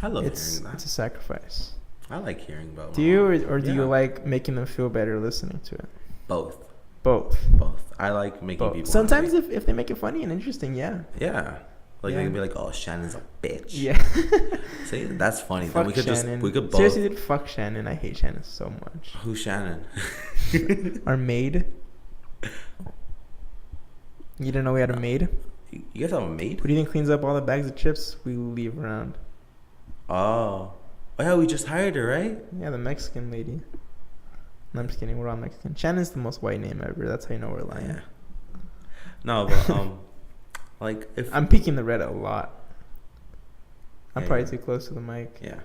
I love hearing that. It's a sacrifice. I like hearing about. Do you or do you like making them feel better listening to it? Both. I like making people. Sometimes if they make it funny and interesting, yeah. Yeah. Like, they can be like, "Oh, Shannon's a bitch." Yeah. See, that's funny. Fuck Then we could both. Seriously, dude, fuck Shannon. I hate Shannon so much. Who's Shannon? Our maid. You didn't know we had a maid? You guys have a maid? Who do you think cleans up all the bags of chips we leave around? Oh yeah, we just hired her, right? Yeah, the Mexican lady. No, I'm just kidding. We're all Mexican. Shannon's the most white name ever. That's how you know we're lying. Yeah. No, but like, if I'm peeking the red a lot. I'm probably too close to the mic. Yeah.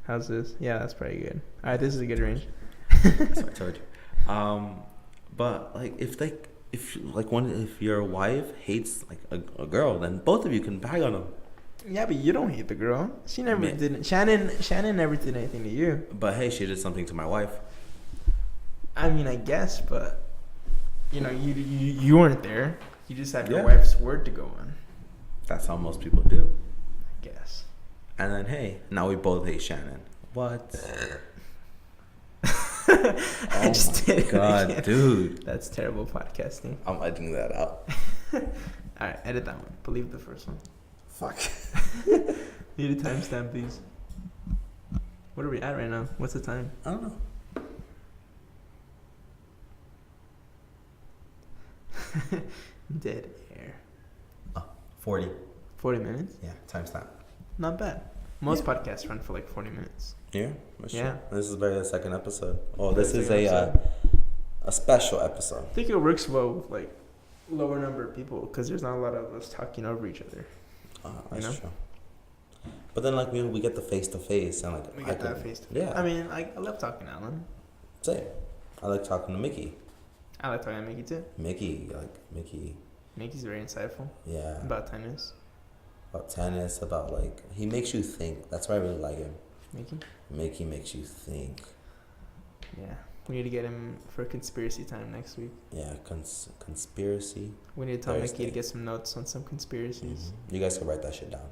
How's this? Yeah, that's pretty good. All right, this is a good range. That's what I told you. But like, if your wife hates like a girl, then both of you can bag on them. Yeah, but you don't hate the girl. She never did. Shannon never did anything to you. But hey, she did something to my wife. I mean, I guess, but you know, you weren't there. You just have your wife's word to go on. That's how most people do, I guess. And then hey, now we both hate Shannon. What? I just did God, it dude. That's terrible podcasting. I'm editing that out. Alright, edit that one. Believe the first one. Fuck. Need a timestamp, please. What are we at right now? What's the time? I don't know. Dead air. 40. 40 minutes? Yeah, timestamp. Not bad. Most podcasts run for like 40 minutes. Yeah, that's true. Yeah. This is the second episode. Oh, this is a special episode. I think it works well with like lower number of people because there's not a lot of us talking over each other. That's true. But then like we get the face to face and like we get that face to face. Yeah. I mean, I love talking to Alan. Same. I like talking to Mickey. I like talking to Mickey too. Mickey's very insightful. Yeah. About tennis. About like, he makes you think. That's why I really like him. Mickey? Mickey makes you think. Yeah. We need to get him for conspiracy time next week. Yeah, conspiracy. We need to tell Mickey to get some notes on some conspiracies. You guys can write that shit down.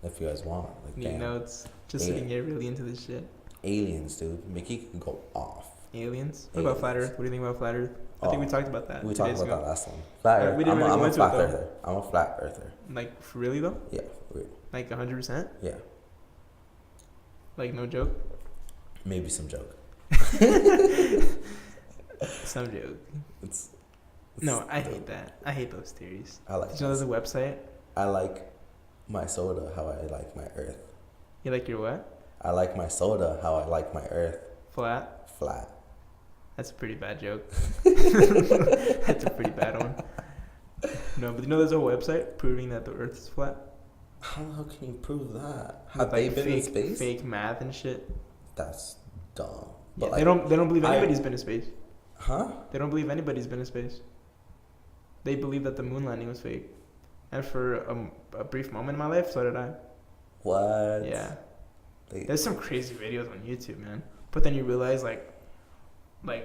If you guys want. Like, need notes. Just so we can get really into this shit. Aliens, dude. Mickey can go off. Aliens? What about flat Earth? What do you think about flat Earth? I think we talked about that. We talked about that last time. Flat Earth. I'm a flat earther. I'm a flat earther. Like, really though? Yeah, for real. Like 100%? Yeah. Like, no joke? Maybe some joke. Some joke. It's no, I hate that. I hate those theories. I like. Did you know there's a website? I like my soda how I like my earth. You like your what? I like my soda how I like my earth. Flat? Flat. That's a pretty bad joke. That's a pretty bad one. No, but you know there's a website proving that the earth is flat? How can you prove that? Have they been in space? Fake math and shit. That's dumb. Yeah, like, they don't believe anybody's been in space. Huh? They don't believe anybody's been in space. They believe that the moon landing was fake. And for a brief moment in my life, so did I. What? Yeah. There's some crazy videos on YouTube, man. But then you realize, like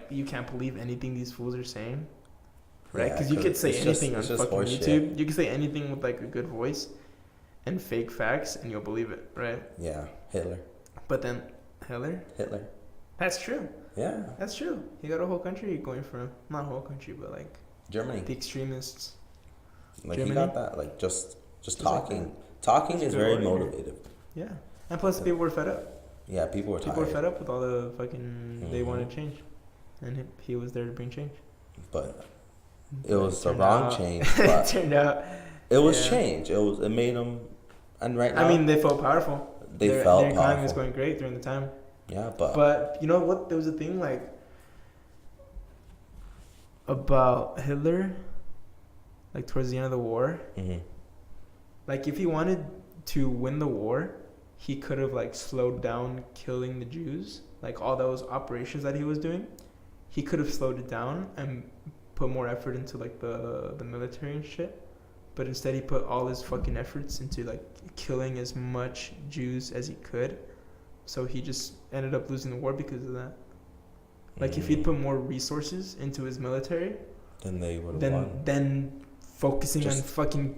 you can't believe anything these fools are saying. Right? Because you could say anything on fucking YouTube. You can say anything with, like, a good voice and fake facts, and you'll believe it, right? Yeah. Hitler. But then... Hitler? That's true. Yeah. That's true. He got a whole country going for him. Not a whole country, but, like... Germany. The extremists. Like, Germany? He got that. Like, just talking. Like talking is very motivative. Yeah. And plus, people were fed up. Yeah, people were tired. People were fed up with all the fucking... They wanted change. And he was there to bring change. But it was the wrong change. But it turned out... It was change. It made them... And right now... I mean, they felt powerful. Their economy was going great during the time. Yeah, but... But, you know what? There was a thing, like... About Hitler... Like, towards the end of the war... Mm-hmm. Like, if he wanted to win the war... He could have, like, slowed down killing the Jews. Like, all those operations that he was doing. He could have slowed it down and put more effort into, like, the military and shit. But instead he put all his fucking efforts into, like, killing as much Jews as he could. So he just ended up losing the war because of that. Like, if he'd put more resources into his military... Then they would have won. Then focusing on fucking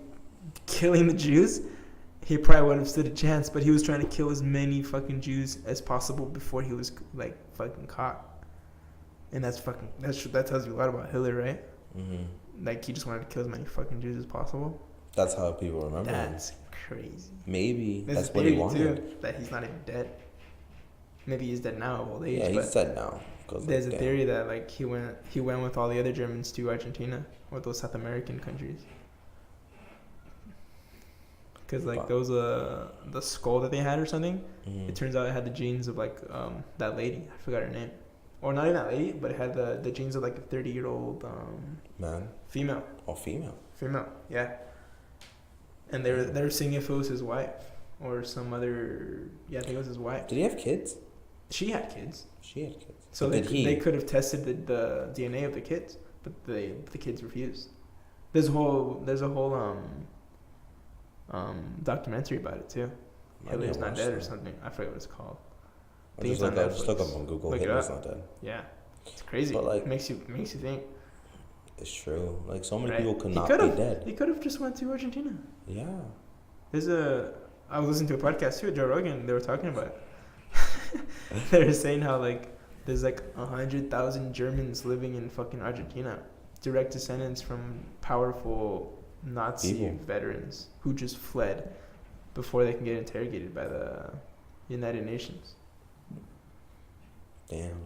killing the Jews... He probably would have stood a chance, but he was trying to kill as many fucking Jews as possible before he was, like, fucking caught. And that tells you a lot about Hitler, right? Mm-hmm. Like, he just wanted to kill as many fucking Jews as possible. That's how people remember him. That's crazy. Maybe that's what he wanted. Too, that he's not even dead. Maybe he's dead now of old age. Yeah, he's dead now. There's a theory that, like, he went with all the other Germans to Argentina or those South American countries. Because, like, there was the skull that they had or something. Mm-hmm. It turns out it had the genes of, like, that lady. I forgot her name. Or not even that lady, but it had the genes of, like, a 30-year-old man. Female. Oh, female. Female, yeah. And they were seeing if it was his wife or some other. Yeah, I think it was his wife. Did he have kids? She had kids. So they could have tested the DNA of the kids, but the kids refused. There's a whole documentary about it too. Hitler's not dead or something. I forget what it's called. Just look up on Google. Hitler's not dead. Yeah, it's crazy. But, like, makes you think. It's true. Like, so many people could not be dead. He could have just went to Argentina. Yeah. I was listening to a podcast too, Joe Rogan. They were talking about it. They were saying how, like, there's like 100,000 Germans living in fucking Argentina, direct descendants from powerful Nazi veterans who just fled before they can get interrogated by the United Nations. Damn.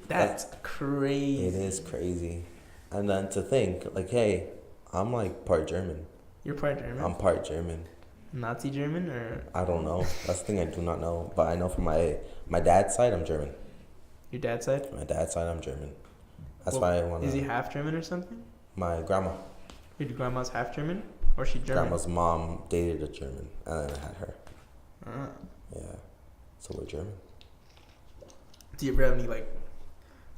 That's crazy. It is crazy. And then to think, like, hey, I'm, like, part German. You're part German? I'm part German. Nazi German or? I don't know. That's the thing I do not know. But I know from my dad's side, I'm German. Your dad's side? My dad's side, I'm German. That's why I want to... Is he half German or something? My grandma. Your grandma's half German? Or she German? Grandma's mom dated a German, and then I had her. Ah. Yeah. So we're German. Do you ever have any, like,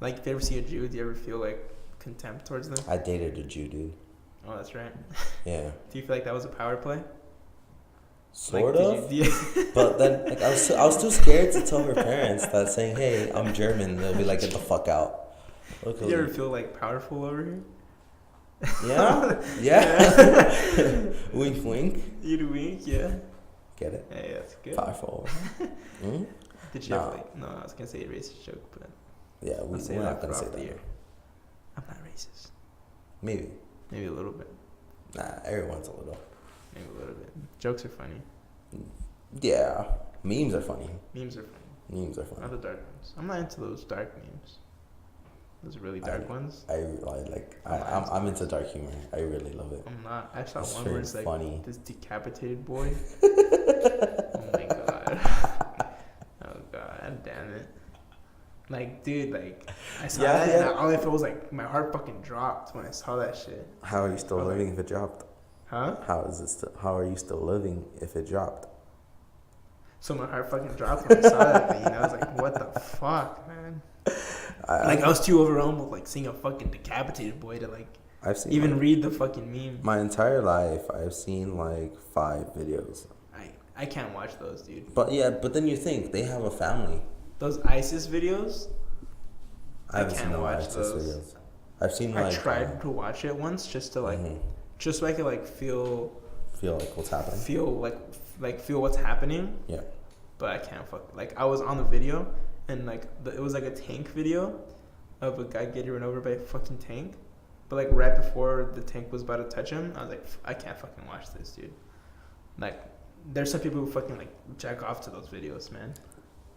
if you ever see a Jew, do you ever feel, like, contempt towards them? I dated a Jew, dude. Oh, that's right. Yeah. Do you feel like that was a power play? Sort of. But then, like, I was too scared to tell her parents that saying, "Hey, I'm German." They'll be like, "Get the fuck out." Did you ever feel like powerful over here? Yeah. Yeah. Wink, wink. You'd wink, yeah. Get it? Hey, that's good. Powerful. Did you ever like? No, I was gonna say a racist joke, but yeah, we're not gonna say that. I'm not racist. Maybe a little bit. Nah, everyone's a little. Maybe a little bit. Jokes are funny. Yeah, memes are funny. Memes are funny. Not the dark ones. I'm not into those dark memes. Those really dark ones. I'm into dark humor. I really love it. I'm not. I saw one where it's like funny. This decapitated boy. Oh my god. Oh god damn it. Like, dude, like, I saw that and all I felt was like my heart fucking dropped when I saw that shit. How are you still living if it dropped? Huh? How are you still living if it dropped? So my heart fucking dropped when I saw that thing. And I was like, what the fuck, man? I was too overwhelmed with like seeing a fucking decapitated boy to like read the fucking meme. My entire life, I've seen like 5 videos. I can't watch those, dude. But then you think they have a family. Those ISIS videos. I can't watch those videos. I've seen like. I tried to watch it once just to like, just so I could like feel like what's happening. Feel what's happening. Yeah. But I can't like I was on the video. And, like, it was, like, a tank video of a guy getting run over by a fucking tank. But, like, right before the tank was about to touch him, I was like, I can't fucking watch this, dude. Like, there's some people who fucking, like, jack off to those videos, man.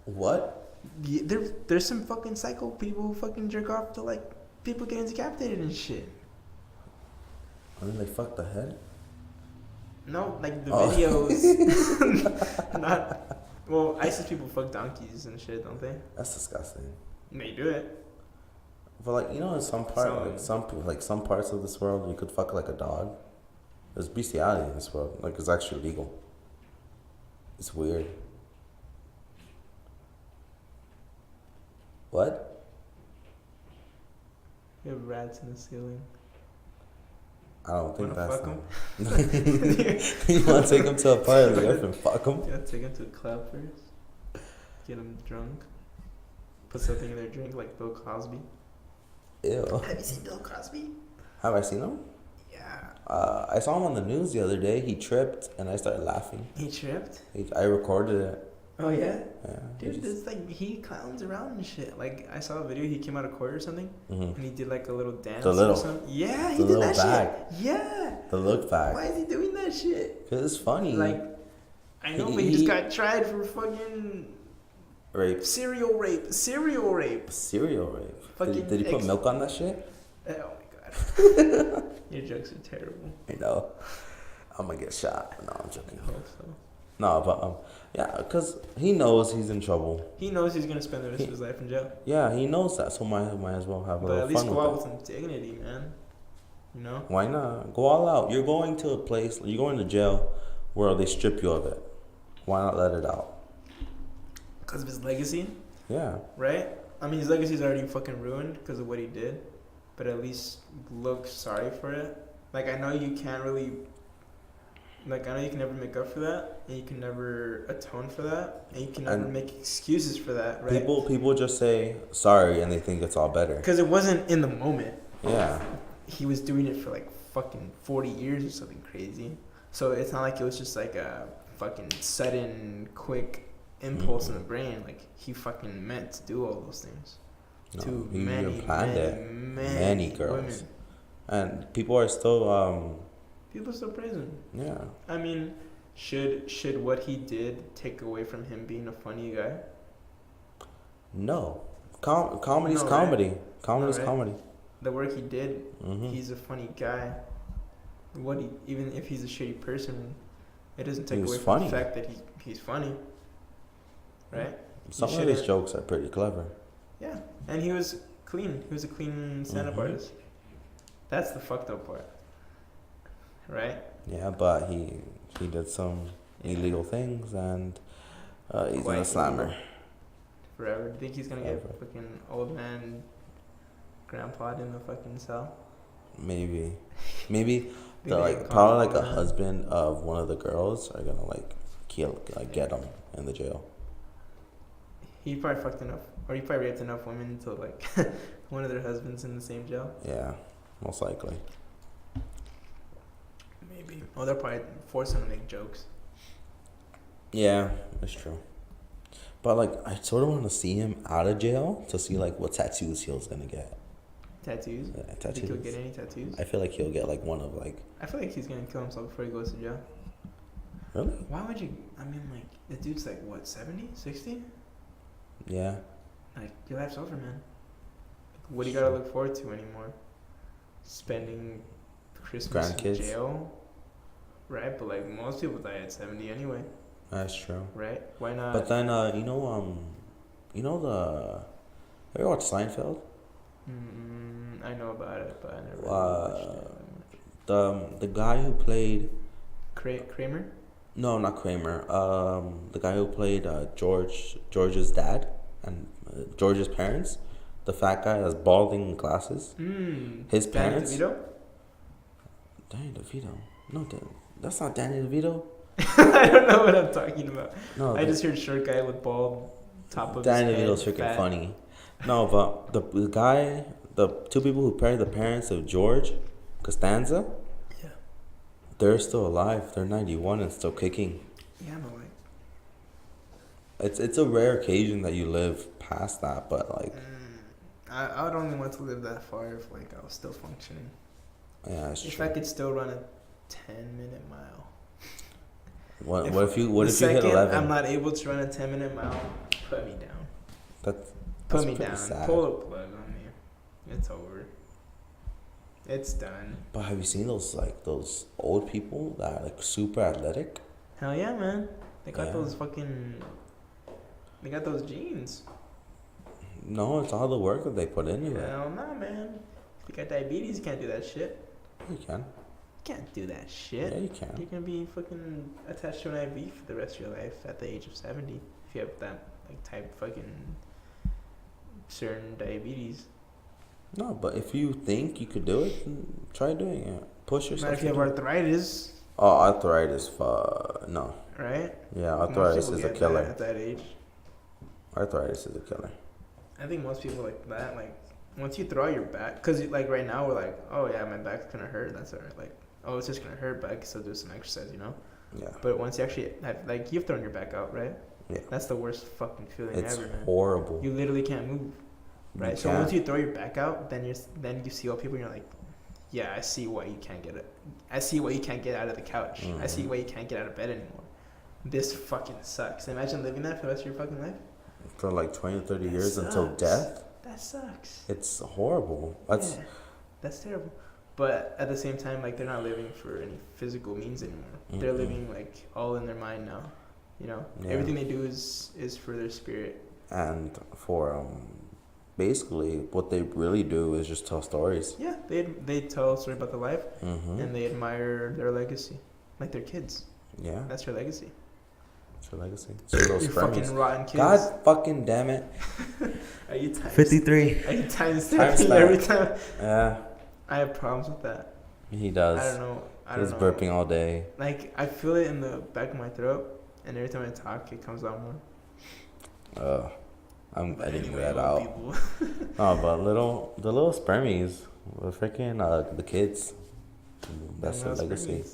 What? Yeah, there's some fucking psycho people who fucking jerk off to, like, people getting decapitated and shit. I mean, like, fuck the head? No, like, the videos. Not... Well, ISIS people fuck donkeys and shit, don't they? That's disgusting. They do it. But like, you know, in some parts of this world, you could fuck like a dog. There's bestiality in this world. Like, it's actually legal. It's weird. What? You have rats in the ceiling. I don't think that's not. You want to take them to a party and fuck them? You want to take them to a club first? Get them drunk? Put something in their drink like Bill Cosby? Ew. Have you seen Bill Cosby? Have I seen him? Yeah. I saw him on the news the other day. He tripped and I started laughing. He tripped? I recorded it. Oh, yeah? Yeah. Dude, this like, he clowns around and shit. Like, I saw a video, he came out of court or something, and he did like a little dance or something. Yeah, he did that shit. Yeah. The look back. Why is he doing that shit? Because it's funny. Like, I know, but he just got tried for fucking... Rape. Serial rape. Fucking did he put milk on that shit? Oh my god. Your jokes are terrible. I know. I'm gonna get shot. No, I'm joking. I hope so. No, but yeah, because he knows he's in trouble. He knows he's gonna spend the rest of his life in jail. Yeah, he knows that, so might as well have a little fun with it. But at least go out with some dignity, man. You know? Why not? Go all out. You're going to a place, you're going to jail where they strip you of it. Why not let it out? Because of his legacy? Yeah. Right? I mean, his legacy's already fucking ruined because of what he did. But at least look sorry for it. Like, I know you can't really... Like, I know you can never make up for that, and you can never atone for that, and you can never make excuses for that, right? People just say sorry, and they think it's all better. Because it wasn't in the moment. Yeah. He was doing it for, like, fucking 40 years or something crazy. So it's not like it was just, like, a fucking sudden, quick impulse in the brain. Like, he fucking meant to do all those things. No, to he many girls. women. And people are still... People still praise him. Yeah. I mean, should what he did take away from him being a funny guy? No. Comedy's comedy. Right? Comedy's comedy. The work he did, he's a funny guy. Even if he's a shitty person, it doesn't take away from the fact that he's funny. Right? Some of his jokes are pretty clever. Yeah. And he was clean. He was a clean stand-up artist. That's the fucked up part. Right? Yeah, but he did some illegal things, and he's in a slammer. Forever. Do you think he's gonna get fucking old man grandpa in the fucking cell? Maybe. Probably like a husband of one of the girls are gonna like kill, like, get him in the jail. He probably fucked enough, or he probably raped enough women to like one of their husbands in the same jail. Yeah, most likely. Maybe. Oh, they'll probably force him to make jokes. Yeah, that's true. But like, I sort of want to see him out of jail to see like what tattoos he's gonna get. Tattoos? Yeah, tattoos. Do you think he'll get any tattoos? I feel like he'll get like one of like. I feel like he's gonna kill himself before he goes to jail. Really? Why would you? I mean, like, the dude's like what, 70, 60? Yeah. Like, your life's over, man. What do you gotta look forward to anymore? Spending Christmas in jail, right? But like most people die at 70 anyway. That's true. Right? Why not? But then have you watched Seinfeld? I know about it, but I never watched it. The guy who played Kramer? No, not Kramer. The guy who played George's dad and George's parents, the fat guy that's balding glasses. His parents. Danny DeVito. No, that's not Danny DeVito. I don't know what I'm talking about. No, I just heard short guy with bald top of Danny his head. DeVito's freaking funny. No, but the guy, the two people who played the parents of George Costanza. Yeah. They're still alive. They're 91 and still kicking. Yeah, I'm like. It's a rare occasion that you live past that, but like. I would only want to live that far if like I was still functioning. Yeah, that's true. If I could still run a 10-minute mile. What if you hit 11? I'm not able to run a 10-minute mile. Put me down. Put me down. Sad. Pull a plug on me. It's over. It's done. But have you seen those old people that are like super athletic? Hell yeah, man. They got those fucking. They got those genes. No, it's all the work that they put into it. Hell nah, man. If you got diabetes, you can't do that shit. You can. You can't do that shit. Yeah, you can. You're gonna be fucking attached to an IV for the rest of your life at the age of 70 if you have that like type fucking certain diabetes. No, but if you think you could do it, then try doing it. Push yourself. Not if you have arthritis. Oh, arthritis. No. Right? Yeah, arthritis is a killer. At that age. Arthritis is a killer. I think most people like that, like, once you throw out your back, because, like, right now we're like, oh, yeah, my back's going to hurt. That's all right. Like, oh, it's just going to hurt, but I can still do some exercise, you know? Yeah. But once you actually have, like, you've thrown your back out, right? Yeah. That's the worst fucking feeling it's ever, man. It's horrible. You literally can't move, right? So once you throw your back out, then you see all people and you're like, yeah, I see why you can't get it. I see why you can't get out of the couch. I see why you can't get out of bed anymore. This fucking sucks. Imagine living that for the rest of your fucking life. For like 20 to 30 years until death. That sucks. It's horrible. That's terrible. But at the same time, like, they're not living for any physical means anymore. They're living like all in their mind now. You know, everything they do is for their spirit. And for basically what they really do is just tell stories. Yeah, they tell a story about their life, and they admire their legacy, like their kids. Yeah, that's your legacy. It's your legacy. So those fucking rotten kids. God fucking damn it. Are you times 53? Are you times 50 every time? Yeah. I have problems with that. He does. I don't know. He's burping all day. Like, I feel it in the back of my throat, and every time I talk, it comes out more. I'm editing that out. Oh, but the little spermies, the freaking the kids. That's their legacy.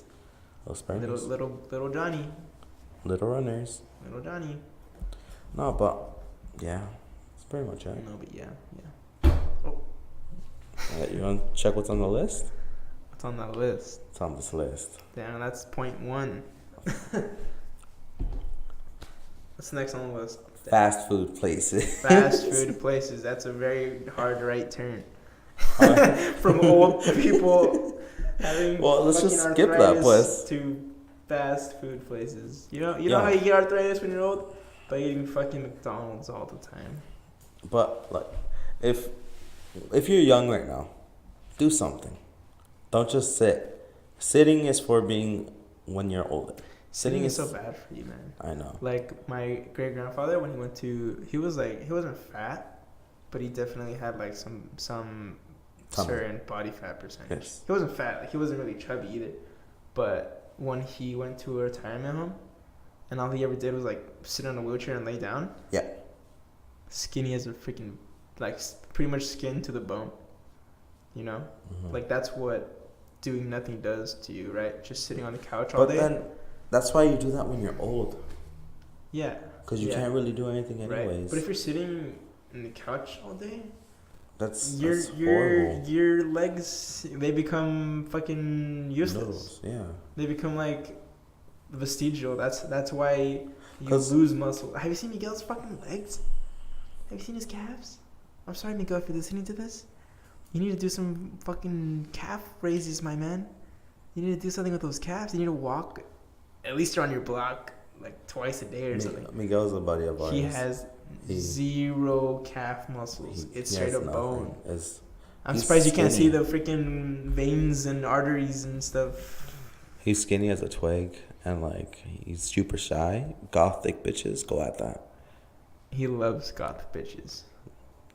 Little spermies. Little Johnny. Little runners. Little Johnny. No, but yeah, that's pretty much it. No, but yeah. Oh. You want to check what's on the list? What's on that list? It's on this list. Damn, that's point 1. What's next on the list? Fast food places. Fast food places. That's a very hard right turn. From old people having let's just skip that place. To fast food places. You know how you get arthritis when you're old? By eating fucking McDonald's all the time. But like, if you're young right now, do something. Don't just sit. Sitting is for being when you're older. Sitting is so bad for you, man. I know. Like my great grandfather, when he wasn't fat, but he definitely had like some certain body fat percentage. Yes. He wasn't fat. Like, he wasn't really chubby either. But when he went to a retirement home, and all he ever did was like sit on a wheelchair and lay down. Yeah. Skinny as a freaking, like, pretty much skin to the bone. You know, like that's what doing nothing does to you, right? Just sitting on the couch all day. But then, that's why you do that when you're old. Yeah. Because you can't really do anything anyways. Right. But if you're sitting on the couch all day, that's horrible. Your legs, they become fucking useless. Yeah. They become like vestigial. That's why you lose muscle. Have you seen Miguel's fucking legs? Have you seen his calves? I'm sorry, Miguel, if you're listening to this. You need to do some fucking calf raises, my man. You need to do something with those calves. You need to walk at least around your block like twice a day or something. Miguel's a buddy of ours. He has zero calf muscles. It's straight up bone. I'm surprised you can't see the freaking veins and arteries and stuff. He's skinny as a twig and like he's super shy. Gothic bitches go at that. He loves goth bitches.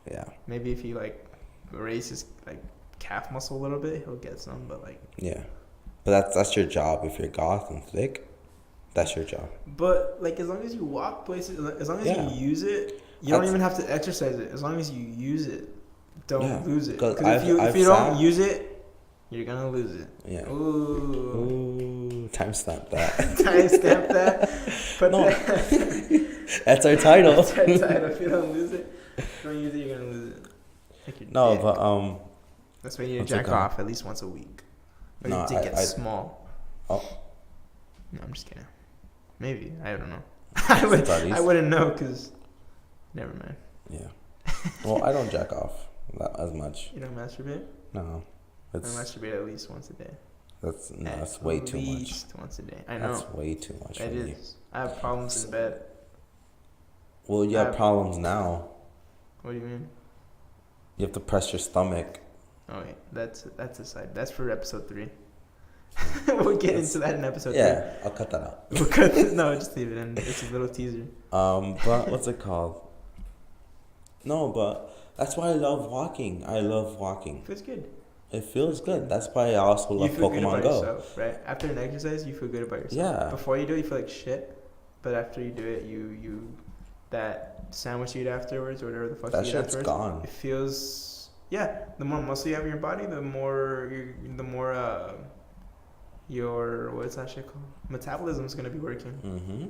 Yeah. Maybe if he like raises like calf muscle a little bit, he'll get some, but like yeah, but that's your job. If you're goth and thick, that's your job. But like as long as you walk places, as long as you use it, you don't even have to exercise it. As long as you use it, don't lose it. Because if you don't use it, you're gonna lose it. Yeah. Ooh. Timestamp that. Timestamp that. But no. That's our title. That's our title. If you don't lose it, don't use it, you're gonna lose it. No, dick. But that's why you need to jack off at least once a week. Or your dick gets small. Oh. No, I'm just kidding. Maybe. I don't know. I wouldn't know because. Never mind. Yeah. Well, I don't jack off as much. You don't masturbate? No. I masturbate at least once a day. That's way too much. At least once a day. I know. That's way too much. It is. I have problems in bed. Well, you have problems now. What do you mean? You have to press your stomach. Oh wait, that's aside. That's for episode 3. We'll get into that in episode 3. Yeah, I'll cut that out. No, just leave it in. It's a little teaser. But what's it called? No, but that's why I love walking. It feels good. It feels good. That's why I also love Pokemon Go. You feel good about yourself, right? After an exercise, you feel good about yourself. Yeah. Before you do it, you feel like shit. But after you do it, you that sandwich you eat afterwards or whatever the fuck you eat afterwards. That shit's gone. It feels, the more muscle you have in your body, the more your, what's that shit called? Metabolism's going to be working. Mm-hmm.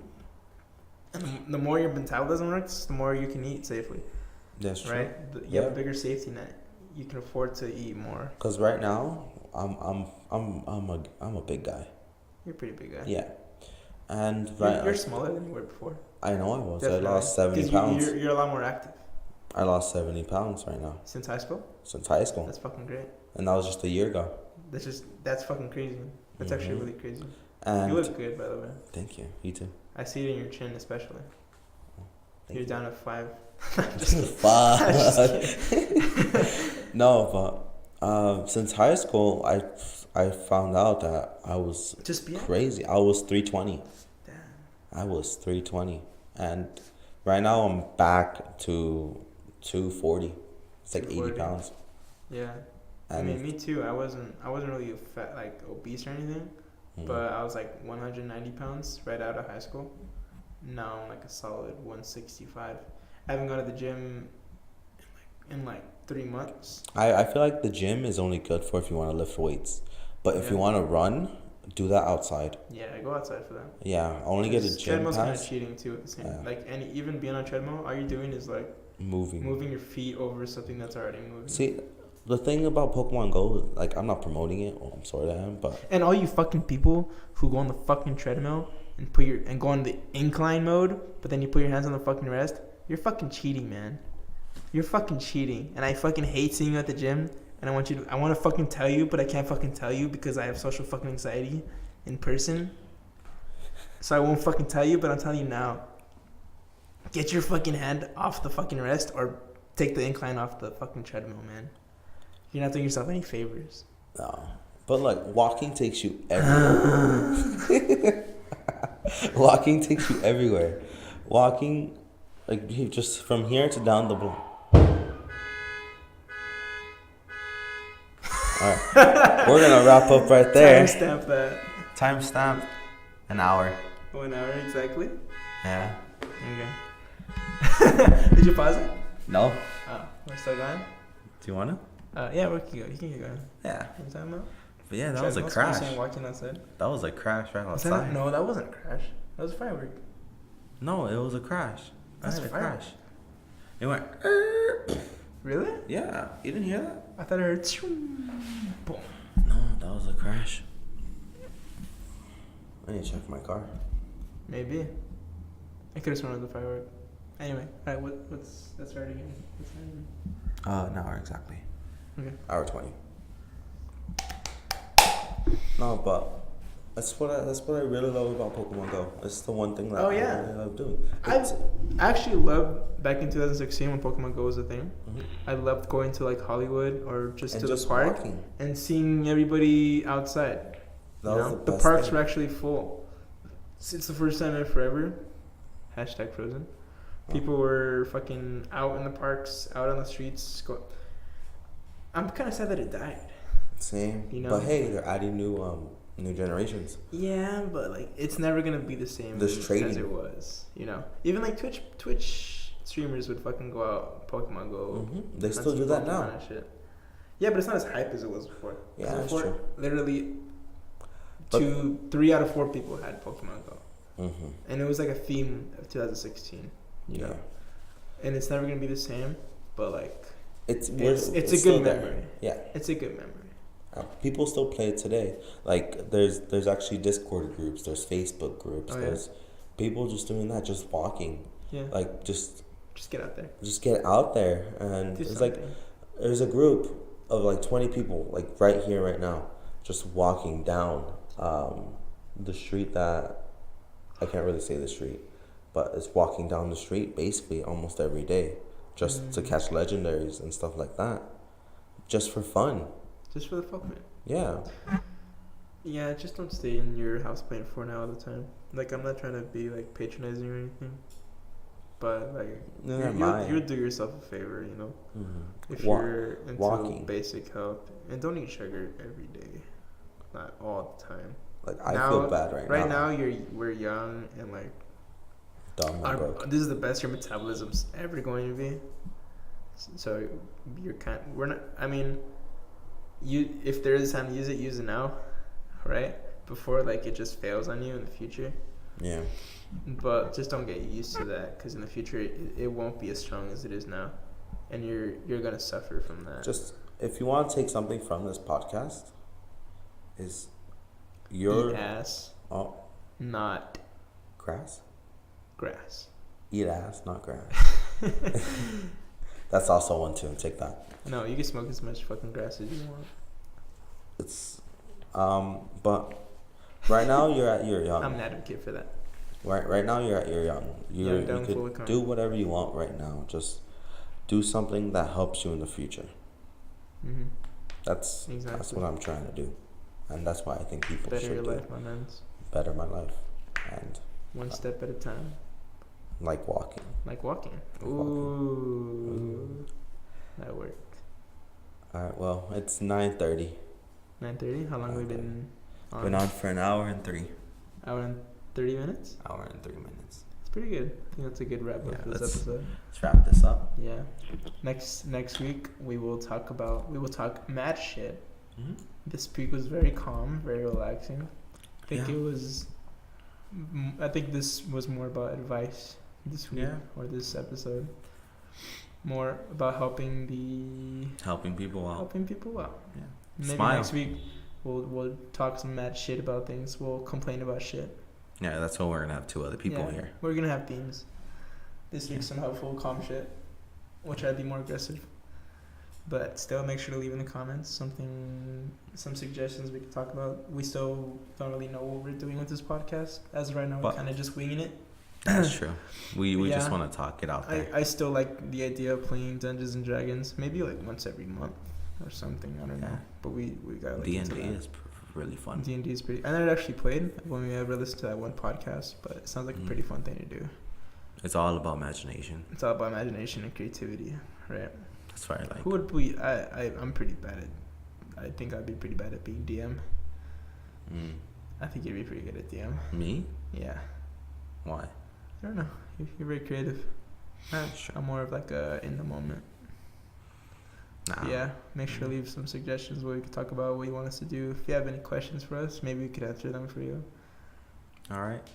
And the more your metabolism works, the more you can eat safely. That's true. Right? You have a bigger safety net. You can afford to eat more. Because right now, I'm a big guy. You're a pretty big guy. Yeah. And you're smaller than you were before. I know I was. Definitely. I lost 70 pounds. You're a lot more active. I lost 70 pounds right now. Since high school? Since high school. That's fucking great. And that was just a year ago. That's fucking crazy. That's actually really crazy. And you look good, by the way. Thank you. You too. I see it in your chin, especially. You're down at 5. No, but since high school, I found out that I was crazy. I was 320. Damn. I was 320, and right now I'm back to 240. It's like 80 pounds. Yeah. I mean, me too. I wasn't really fat, like obese or anything, but I was like 190 pounds right out of high school. Now I'm like a solid 165. I haven't gone to the gym in like 3 months. I feel like the gym is only good for if you want to lift weights, but if you want to run, do that outside. Yeah, I go outside for that. Yeah, only get a gym treadmill's pass. Kind of cheating too at the same. Like, and even being on a treadmill, all you're doing is like moving your feet over something that's already moving. See, the thing about Pokemon Go, like, I'm not promoting it. Well, I'm sorry to him, but and all you fucking people who go on the fucking treadmill and go on the incline mode, but then you put your hands on the fucking rest, you're fucking cheating, man. You're fucking cheating, and I fucking hate seeing you at the gym. And I want to fucking tell you, but I can't fucking tell you because I have social fucking anxiety in person. So I won't fucking tell you, but I'm telling you now. Get your fucking hand off the fucking rest or take the incline off the fucking treadmill, man. You're not doing yourself any favors. No. But, like, walking takes you everywhere. Walking takes you everywhere. Walking, like, just from here to down the block. Alright, we're gonna wrap up right there. Timestamp that. Timestamp an hour. 1 hour exactly? Yeah. Okay. Did you pause it? No. Oh, we're still going? Do you want to? Yeah, we can go. You can keep going. Yeah. What are you talking about? But yeah, that was a crash. Walking outside. That was a crash right outside. No, that wasn't a crash. That was a firework. No, it was a crash. That's a crash. It went. Really? Yeah. You didn't hear that? I thought I heard. Boom. No, that was a crash. I need to check my car. Maybe. I could have sworn it was a firework. Anyway, alright. Let's start again. An hour exactly. Okay. Hour 20. No, but that's what I really love about Pokemon Go. It's the one thing that I really love doing. I actually loved back in 2016 when Pokemon Go was a thing. Mm-hmm. I loved going to like Hollywood or just to just the park walking. And seeing everybody outside. That was the parks were actually full. It's the first time in forever. #frozen. People were fucking out in the parks, out on the streets. I'm kind of sad that it died. Same. You know? But hey, they're adding new generations. Yeah, but like it's never gonna be the same as it was. You know, even like Twitch streamers would fucking go out Pokemon Go. Mm-hmm. They still do that now. And shit. Yeah, but it's not as hype as it was before. Yeah, that's true. Literally, 3 out of 4 people had Pokemon Go, and it was like a theme of 2016. You know, and it's never gonna be the same. But like, it's a good memory. Yeah, it's a good memory. People still play it today. Like there's actually Discord groups, there's Facebook groups, there's people just doing that, just walking. Yeah. Like just get out there. Just get out there, and it's like there's a group of like 20 people like right here right now, just walking down the street that I can't really say the street, but it's walking down the street basically almost every day, just to catch legendaries and stuff like that, just for fun. Just for the fuck of it. Yeah. Yeah, just don't stay in your house playing Fortnite all the time. Like, I'm not trying to be, like, patronizing or anything. But, like, you'll do yourself a favor, you know? Mm-hmm. If you're into basic health. And don't eat sugar every day. Not all the time. Like, I feel bad right now. Right now, we're young and, like... Dumb and broke. This is the best your metabolism's ever going to be. So, we're not... I mean... if there is time to use it now, right? Before like it just fails on you in the future. Yeah. But just don't get used to that, because in the future it won't be as strong as it is now, and you're gonna suffer from that. Just if you want to take something from this podcast, is eat ass. Oh. Not. Grass. Eat ass, not grass. That's also one too. Take that. No, you can smoke as much fucking grass as you want. It's, but right now you're young. I'm an advocate for that. Right now you're young. You could do whatever you want right now. Just do something that helps you in the future. Mm-hmm. That's what I'm trying to do, and that's why I think people should do. Better your life, my man. Better my life, and one step at a time. Like walking. Ooh. That worked. Alright, well, it's 9:30. 9:30? How long have we been on? Been on for an hour and 3. Hour and 30 minutes? Hour and 3 minutes. It's pretty good. I think that's a good wrap up for this episode. Let's wrap this up. Yeah. Next week we will talk mad shit. Mm-hmm. This week was very calm, very relaxing. I think this was more about advice this week or this episode. More about helping people out. Yeah. Maybe next week we'll talk some mad shit about things. We'll complain about shit. Yeah, that's what we're gonna have 2 other people here. We're gonna have themes. This week some helpful, calm shit. We'll try to be more aggressive. But still, make sure to leave in the comments some suggestions we can talk about. We still don't really know what we're doing with this podcast. As of right now, we're kind of just winging it. That's true. We just want to talk it out there. I still like the idea of playing Dungeons and Dragons. Maybe like once every month or something. I don't know. But we got like D&D is really fun. D&D is pretty. I never actually played when we ever listened to that one podcast, but it sounds like a pretty fun thing to do. It's all about imagination. It's all about imagination and creativity, right? That's what I like. Who would be? I'm pretty bad at. I think I'd be pretty bad at being DM. I think you'd be pretty good at DM. Me? Yeah. Why? I don't know. You're very creative. Sure. I'm more of like a in the moment. Nah. Yeah, make sure to leave some suggestions what we could talk about, what you want us to do. If you have any questions for us, maybe we could answer them for you. All right.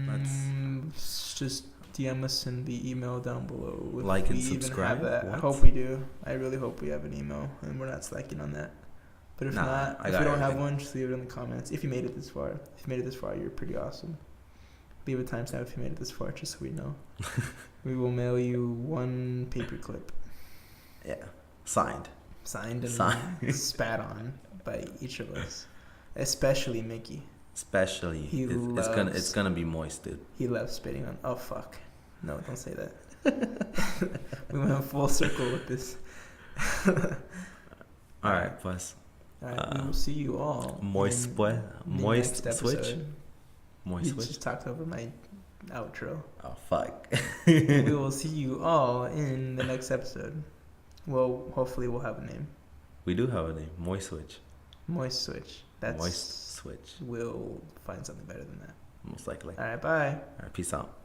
Let's just DM us in the email down below. If like and we subscribe. Even have that. What? I hope we do. I really hope we have an email and we're not slacking on that. But if not, if you don't have one, just leave it in the comments. If you made it this far, you're pretty awesome. Leave a timestamp if you made it this far, just so we know. We will mail you one paperclip. Yeah. Signed and spat on by each of us, especially Mickey. Especially, it's gonna be moist, dude. He loves spitting on. Oh fuck! No, don't say that. We went full circle with this. All right, pues. All right, we will see you all. Moist switch. You just talked over my outro. Oh fuck! We will see you all in the next episode. Well, hopefully we'll have a name. We do have a name. Moist Switch. Moist Switch. That's Moist Switch. We'll find something better than that. Most likely. All right, bye. All right, peace out.